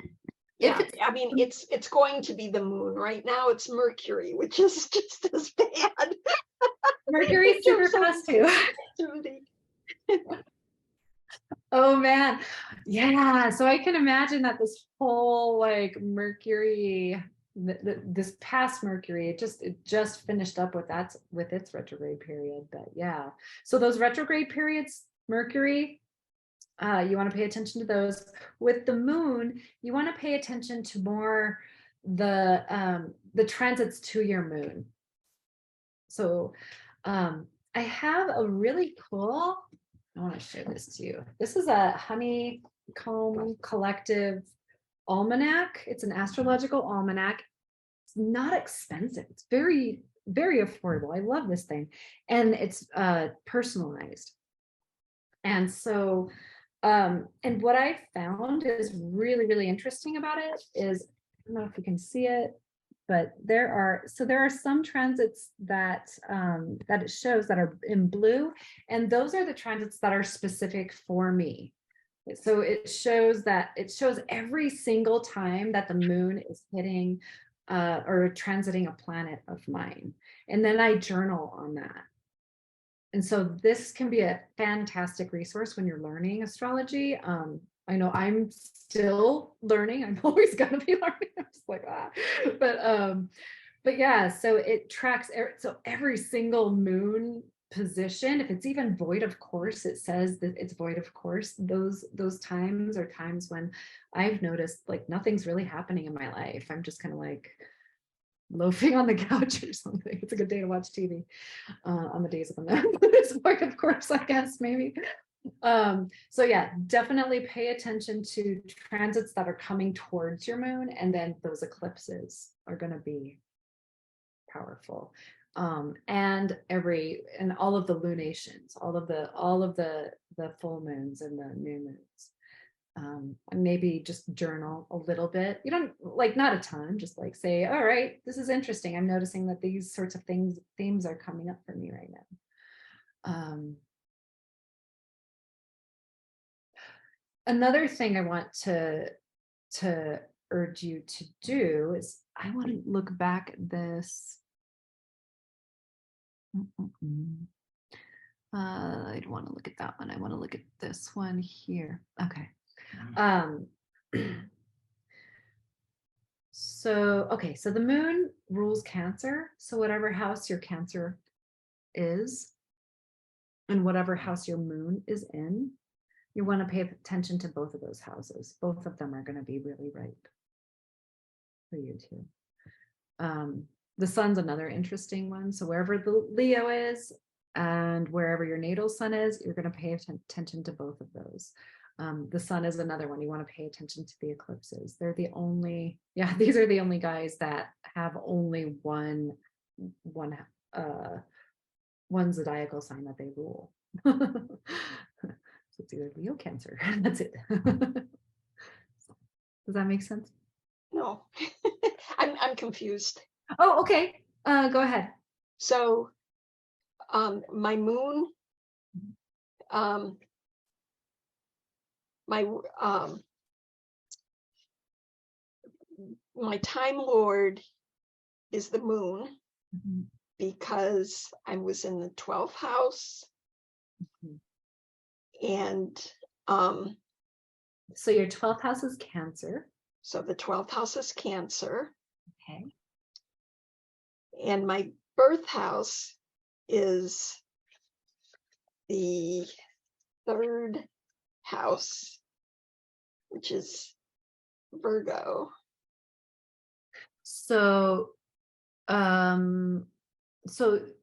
Yeah, I mean, it's going to be the moon. Right now it's Mercury, which is just as bad. Mercury's super fast too. Oh man. Yeah. So I can imagine that this whole like Mercury, this past Mercury, it just finished up with its retrograde period. But yeah. So those retrograde periods, Mercury, you want to pay attention to those. With the moon, you want to pay attention to more the transits to your moon. So I have a really cool, I want to show this to you. This is a Honeycomb Collective almanac. It's an astrological almanac. It's not expensive. It's very, very affordable. I love this thing. And it's personalized. And so, and what I found is really, really interesting about it is, I don't know if you can see it, but there are some transits that it shows that are in blue, and those are the transits that are specific for me. So it shows every single time that the moon is hitting or transiting a planet of mine, and then I journal on that. And so this can be a fantastic resource when you're learning astrology. I know I'm still learning. I'm always going to be learning. I'm just like, but yeah, so it tracks. So every single moon position, if it's even void of course, it says that it's void of course. Those times are times when I've noticed like nothing's really happening in my life. I'm just kind of like, loafing on the couch or something. It's a good day to watch TV on the days of the moon. This book, of course, I guess, maybe. So yeah, definitely pay attention to transits that are coming towards your moon, and then those eclipses are going to be powerful. And all of the lunations, all of the full moons and the new moons. And maybe just journal a little bit. You don't like, not a ton, just like say, all right, this is interesting. I'm noticing that these sorts of themes are coming up for me right now. Another thing I want to urge you to do is I want to look back at this. I don't want to look at that one. I want to look at this one here. Okay. So the moon rules Cancer. So whatever house your Cancer is, and whatever house your moon is in, you want to pay attention to both of those houses. Both of them are going to be really ripe for you too. The sun's another interesting one. So wherever the Leo is and wherever your natal sun is, you're going to pay attention to both of those. The sun is another one. You want to pay attention to the eclipses. They're the only, these are the only guys that have only one zodiacal sign that they rule. So it's either Leo, Cancer. That's it. Does that make sense? No, I'm confused. Oh, okay. Go ahead. So, my moon, my time lord is the moon, because I was in the 12th house, and so your 12th house is Cancer. So the 12th house is Cancer. Okay. And my birth house is the 3rd house, which is Virgo. So, so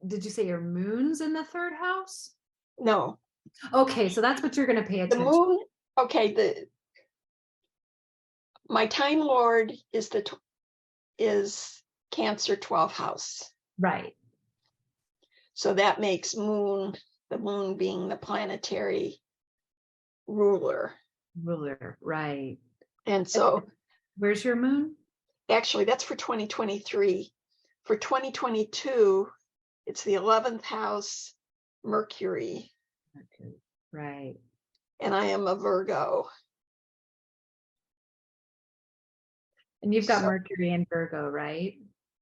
did you say your moon's in the 3rd house? No. Okay, so that's what you're going to pay attention. The moon. Okay. My time lord is Cancer 12th house. Right. So that makes the moon being the planetary ruler. Right. And so where's your moon? Actually, that's for 2023. For 2022, it's the 11th house, Mercury. Right. And I am a Virgo. And you've got Mercury in Virgo, right?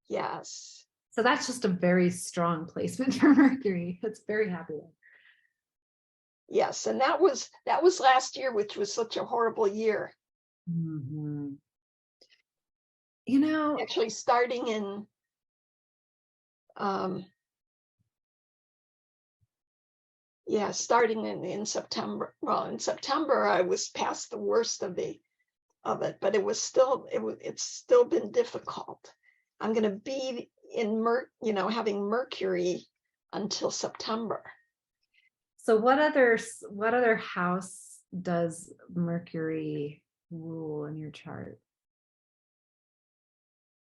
Yes. So that's just a very strong placement for Mercury. It's very happy. Yes, and that was last year, which was such a horrible year. Mm-hmm. Actually starting in in September. Well, in September I was past the worst of it, but it's still been difficult. I'm going to be in having Mercury until September. So what other house does Mercury rule in your chart?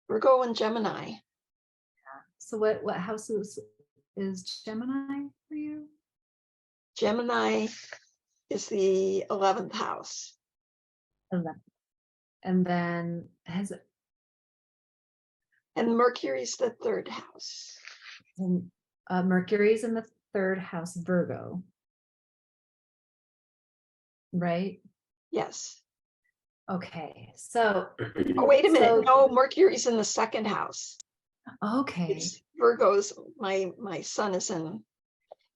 Virgo and Gemini. Yeah. So what house is Gemini for you? Gemini is the 11th house. 11th. And then and Mercury's the 3rd house. And Mercury's in the 3rd house, Virgo. Right? Yes. Okay. So wait a minute. No, Mercury's in the 2nd house. Okay. It's Virgo's. My son is in.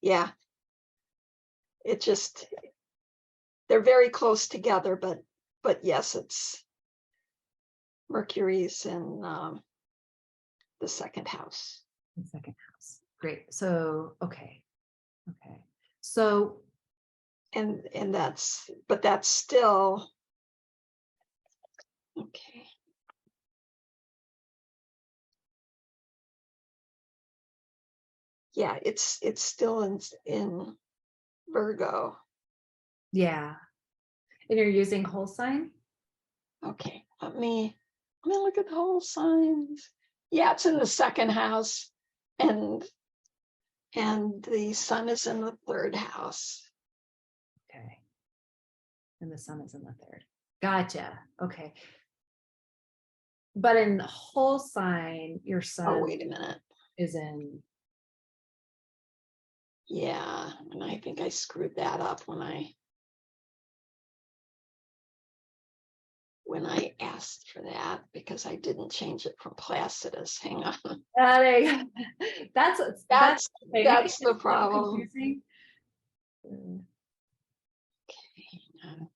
Yeah. It just, they're very close together, but yes, it's Mercury's in the 2nd house. The 2nd house. Great. So okay. So and that's still okay. yeah, it's still in Virgo. Yeah. And you're using whole sign? Okay, let me look at the whole signs. Yeah, it's in the second house, and the sun is in the third house. Okay. And the sun is in the third. Gotcha. Okay. But in the whole sign, your Oh, sun wait a minute. is in. Yeah, and I think I screwed that up when asked for that because I didn't change it from Placidus. Hang on. That's That's okay. You think that's the it's so problem. confusing? Hang on.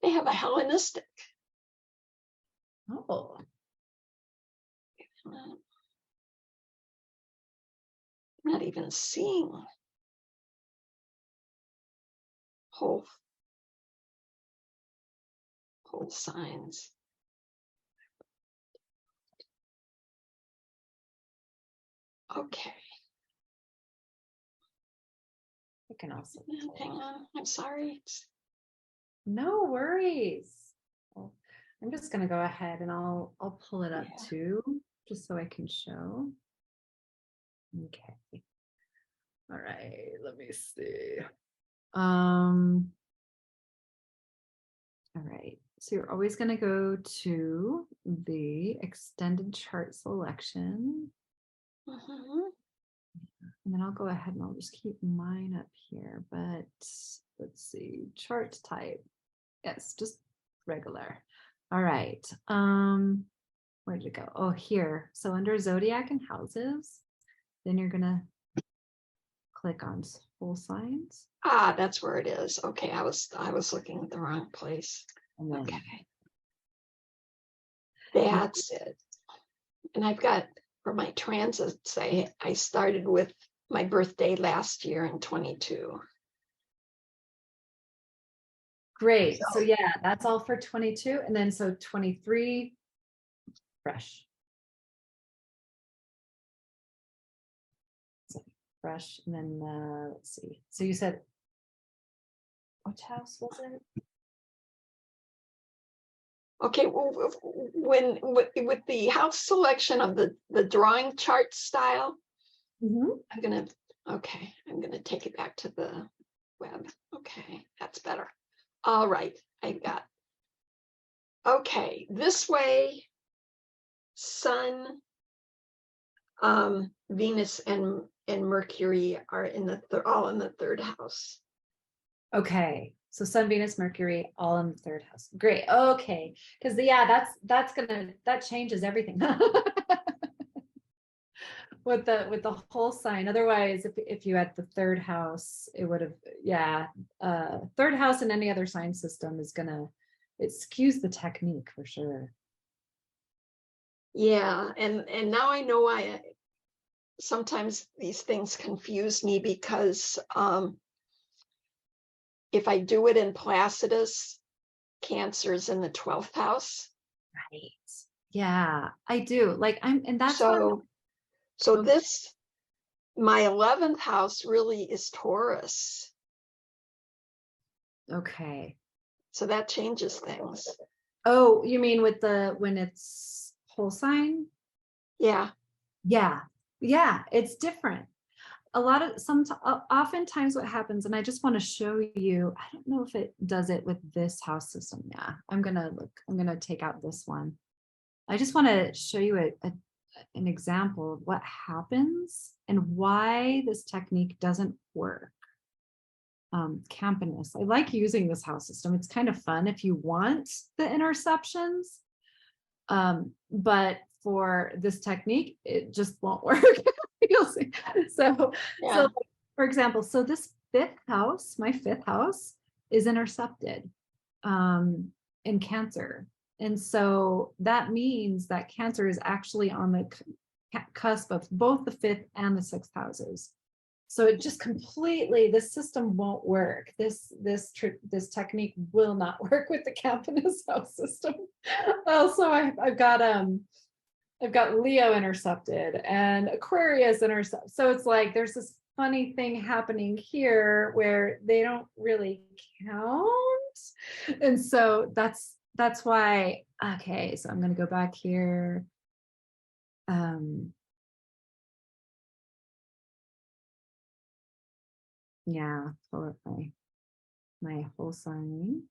They have a Hellenistic. Oh, I'm not even seeing whole signs. Okay. I can also. Hang on. I'm sorry. No worries. Well, I'm just gonna go ahead and I'll pull it up Yeah. too, just so I can show. Okay. All right, let me see. All right. So you're always going to go to the extended chart selection. Mhm. And then I'll go ahead and I'll just keep mine up here. But let's see, chart type. Yes, just regular. All right. Where did it go? Oh, here. So under zodiac and houses, then you're gonna click on full signs. Ah, that's where it is. Okay, I was looking at the wrong place. And then Okay, that's it. And I've got for my transits, I started with my birthday last year in 22. great. So So, yeah, that's all for 22. And then so 23, fresh. So fresh. And then let's see. So you said which house was it? okay, well, when with the house selection of the drawing chart style, Mhm. I'm gonna take it back to the web. Okay, that's better. All right, I've got. Okay, this way, Sun, Venus, and Mercury are all in the third house. Okay. So Sun, Venus, Mercury, all in the third house. Great. Okay. Because yeah, that changes everything. With the whole sign. Otherwise, if you had the third house, it would have, yeah. Third house in any other sign system is gonna, it skews the technique for sure. Yeah, and now I know why sometimes these things confuse me because if I do it in Placidus, Cancer's in the 12th house. Right. Yeah, I do. Like and that's what So okay. this my 11th house really is Taurus. Okay. So that changes things. Oh, you mean with the when it's whole sign? Yeah. Yeah. Yeah, it's different. A lot of oftentimes what happens, and I just want to show you, I don't know if it does it with this house system. Yeah, I'm gonna take out this one. I just want to show you an example of what happens and why this technique doesn't work. Campanus. I like using this house system. It's kind of fun if you want the interceptions. But for this technique, it just won't work. You'll see. So, Yeah. so for example, so this fifth house, my fifth house, is intercepted in Cancer. And so that means that Cancer is actually on the cusp of both the fifth and the sixth houses. So it just completely, this system won't work. This technique will not work with the Campanus house system. Also, I've got Leo intercepted and Aquarius intercept. So it's like there's this funny thing happening here where they don't really count. And so that's why, okay, so I'm gonna go back here. Yeah, pull up my whole sign.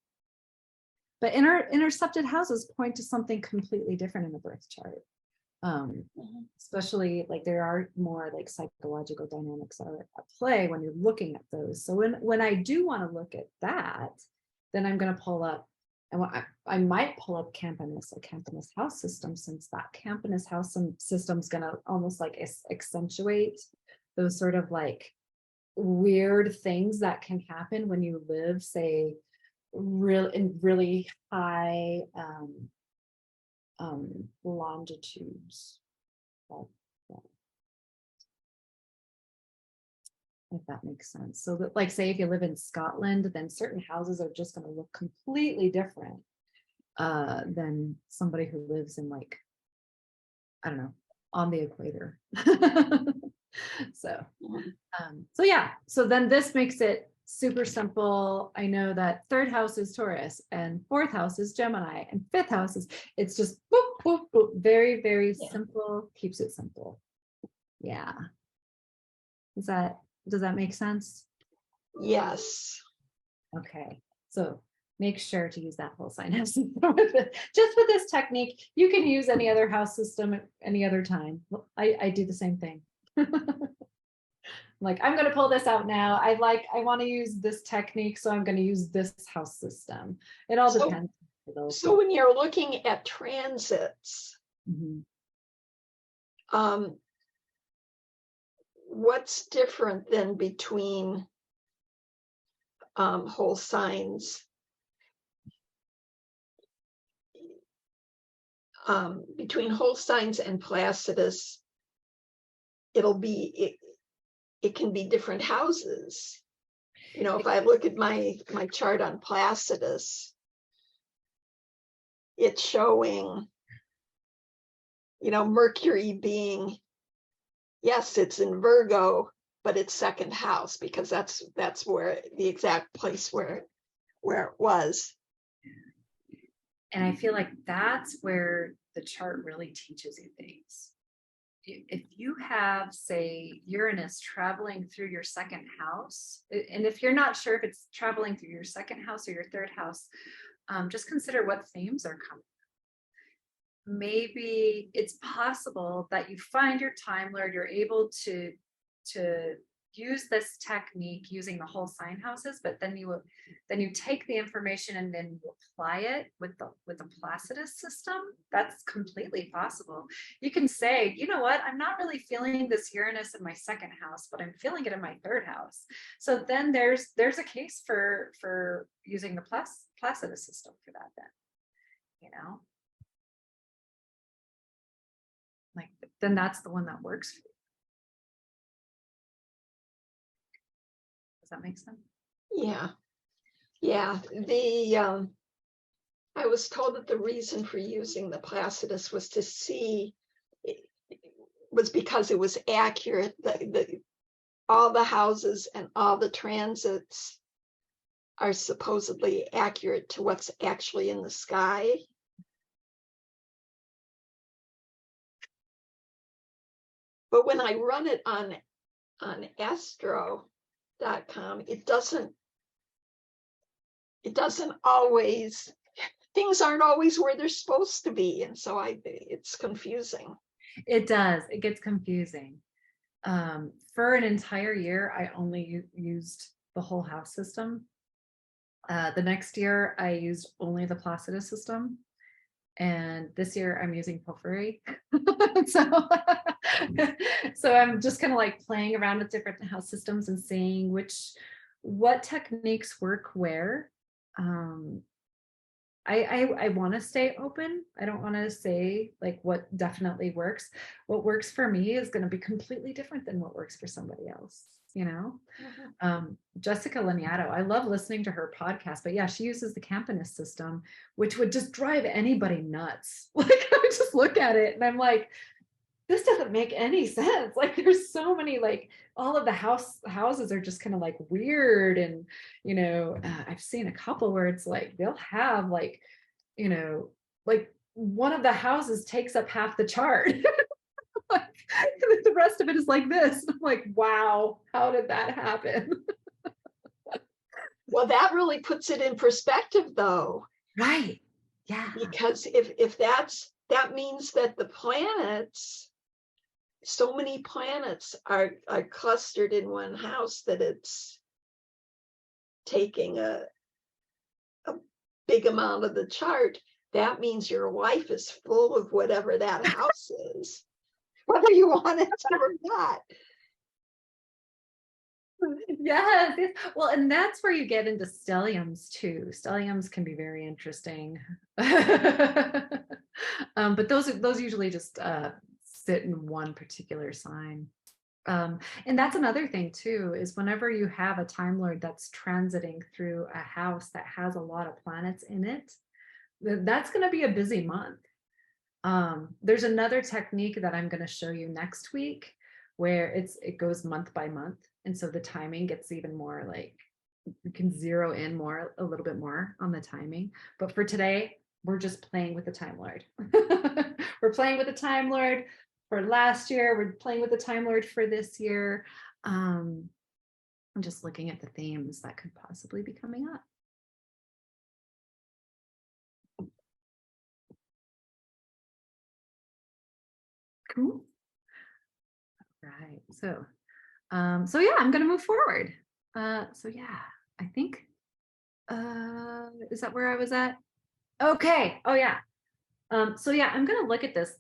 But intercepted houses point to something completely different in the birth chart. Especially like there are more like psychological dynamics are at play when you're looking at those. So when I do want to look at that, then I'm going to pull up, and I might pull up Campanus, a Campanus house system, since that Campanus house system is going to almost like accentuate those sort of like weird things that can happen when you live, say, in really high longitudes. If that makes sense. So that, like, say if you live in Scotland, then certain houses are just going to look completely different than somebody who lives in, like, I don't know, on the equator. So so yeah, so then this makes it super simple. I know that third house is Taurus and fourth house is Gemini and fifth house is, it's just boop, boop, boop, very, very simple, keeps it simple. Yeah. Does that make sense? Yes. Okay, so make sure to use that whole sign house system with it. Just with this technique. You can use any other house system at any other time. I do the same thing. Like, I'm going to pull this out now. I want to use this technique, so I'm going to use this house system. It all depends. So when you're looking at transits, what's different than between whole signs? Between whole signs and Placidus, it can be different houses. You know, if I look at my chart on Placidus, it's showing, you know, Mercury being, yes, it's in Virgo, but it's second house, because that's where the exact place where it was. And I feel like that's where the chart really teaches you things. If you have, say, Uranus traveling through your second house, and if you're not sure if it's traveling through your second house or your third house, just consider what themes are coming. Maybe it's possible that you find your time lord, you're able to use this technique using the whole sign houses, but then you take the information and then you apply it with the Placidus system. That's completely possible. You can say, you know what, I'm not really feeling this Uranus in my second house, but I'm feeling it in my third house. So then there's a case for using the Placidus system for that, then, you know, like, then that's the one that works for you. Does that make sense? Yeah. I was told that the reason for using the Placidus was to see, was because it was accurate. All the houses and all the transits are supposedly accurate to what's actually in the sky. But when I run it on astro.com, it doesn't always, things aren't always where they're supposed to be. And so it's confusing. It does. It gets confusing. For an entire year, I only used the whole house system. The next year, I used only the Placidus system. And this year, I'm using Porphyry. So I'm just kind of like playing around with different house systems and seeing what techniques work where. I want to stay open. I don't want to say like what definitely works. What works for me is going to be completely different than what works for somebody else. you know. Mhm. Jessica Laniato, I love listening to her podcast, but yeah, she uses the Campanus system, which would just drive anybody nuts. Like I would just look at it and I'm like, this doesn't make any sense. Like there's so many, like all of the houses are just kind of like weird. And, I've seen a couple where it's like, they'll have like, you know, like one of the houses takes up half the chart. Like, the rest of it is like this. I'm like, wow, how did that happen? Well, that really puts it in perspective, though, Right. Yeah. because if that means that the planets, so many planets are clustered in one house that it's taking a big amount of the chart. That means your life is full of whatever that house is, whether you want it to or not. Yes, yes. Well, and that's where you get into stelliums too. Stelliums can be very interesting. But those usually just sit in one particular sign. And that's another thing too, is whenever you have a Time Lord that's transiting through a house that has a lot of planets in it, that's going to be a busy month. There's another technique that I'm going to show you next week where it goes month by month. And so the timing gets even more like you can zero in more, a little bit more on the timing. But for today, we're just playing with the Time Lord. We're playing with the Time Lord for last year. We're playing with the Time Lord for this year. I'm just looking at the themes that could possibly be coming up. Cool. Right. So yeah, I'm gonna move forward. So yeah, I think is that where I was at? Okay. Oh yeah. So yeah, I'm gonna look at this.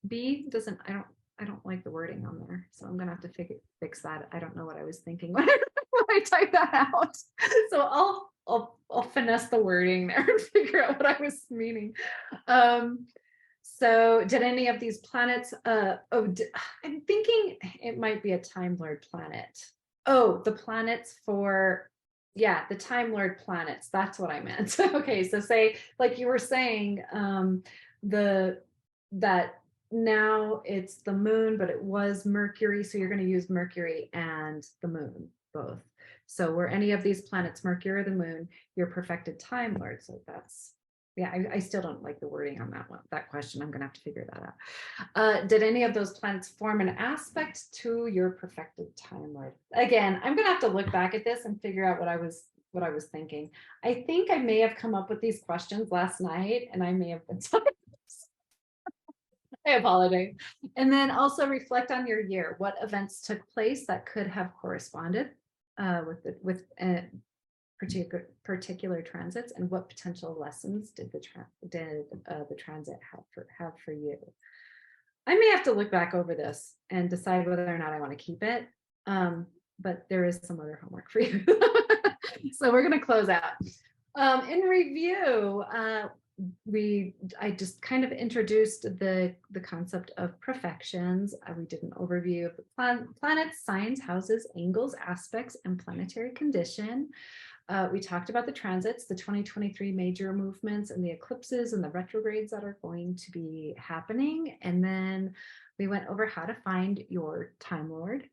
B doesn't, I don't like the wording on there. So I'm gonna have to fix that. I don't know what I was thinking when I typed that out. So I'll finesse the wording there and figure out what I was meaning. So did any of these planets, I'm thinking it might be a Time Lord planet. Oh, the planets for, yeah, the Time Lord planets. That's what I meant. Okay, so say, like you were saying, the that now it's the moon, but it was Mercury. So you're going to use Mercury and the moon both. So were any of these planets Mercury or the moon, your perfected Time Lord? So that's, yeah, I still don't like the wording on that one, that question. I'm gonna have to figure that out. Did any of those planets form an aspect to your perfected Time Lord? Again, I'm gonna have to look back at this and figure out what I was thinking. I think I may have come up with these questions last night and I may have been tired. I apologize. And then also reflect on your year. What events took place that could have corresponded with particular transits, and what potential lessons did the transit have for you? I may have to look back over this and decide whether or not I want to keep it. But there is some other homework for you. So we're going to close out. In review, I just kind of introduced the concept of profections. We did an overview of the planets, signs, houses, angles, aspects, and planetary condition. We talked about the transits, the 2023 major movements and the eclipses and the retrogrades that are going to be happening. And then we went over how to find your Time Lord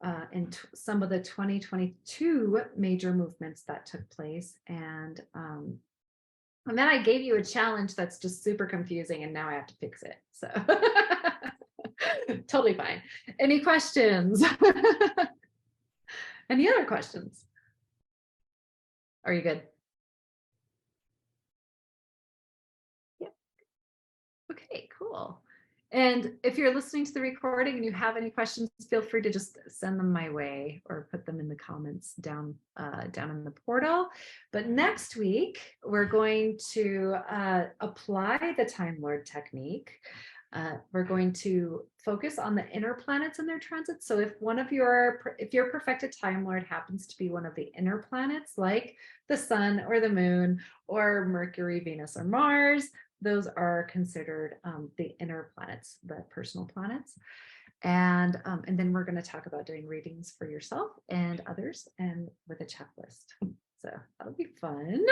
and some of the 2022 major movements that took place. And then I gave you a challenge that's just super confusing and now I have to fix it. So totally fine. Any questions? Any other questions? Are you good? Yeah. Okay, cool. And if you're listening to the recording and you have any questions, feel free to just send them my way or put them in the comments down in the portal. But next week, we're going to apply the Time Lord technique. We're going to focus on the inner planets and their transits. So if your perfected Time Lord happens to be one of the inner planets, like the sun or the moon or Mercury, Venus, or Mars, those are considered the inner planets, the personal planets. And then we're going to talk about doing readings for yourself and others and with a checklist. So that'll be fun.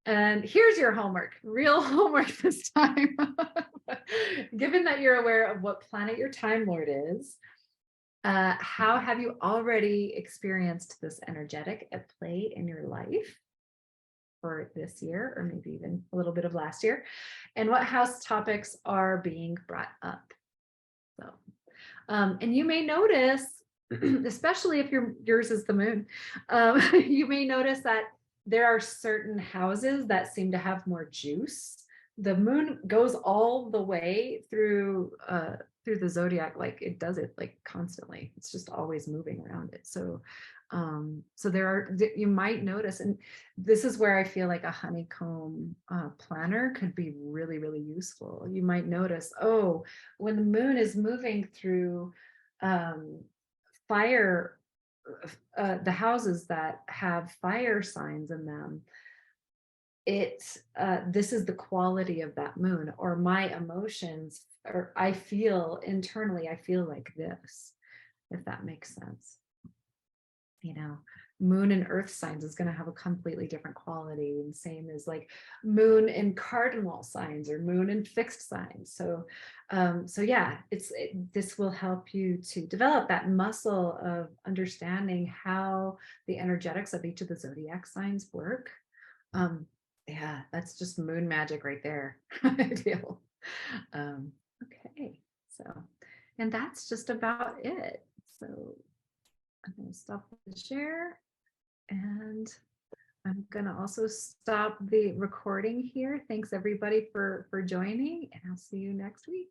And here's your homework, real homework this time. Given that you're aware of what planet your Time Lord is, how have you already experienced this energetic at play in your life for this year, or maybe even a little bit of last year? And what house topics are being brought up? So, and you may notice, especially if yours is the moon, you may notice that there are certain houses that seem to have more juice. The moon goes all the way through the zodiac, like it does it like constantly. It's just always moving around it. So there are, you might notice, and this is where I feel like a honeycomb planner could be really, really useful. You might notice, oh, when the moon is moving through fire, the houses that have fire signs in them, this is the quality of that moon, or my emotions, or I feel internally, I feel like this, if that makes sense. Moon and earth signs is going to have a completely different quality, and same as like moon and cardinal signs or moon and fixed signs. So yeah, this will help you to develop that muscle of understanding how the energetics of each of the zodiac signs work. Yeah, that's just moon magic right there. I feel. Okay, so, and that's just about it. So I'm going to stop the share, and I'm going to also stop the recording here. Thanks everybody for joining, and I'll see you next week.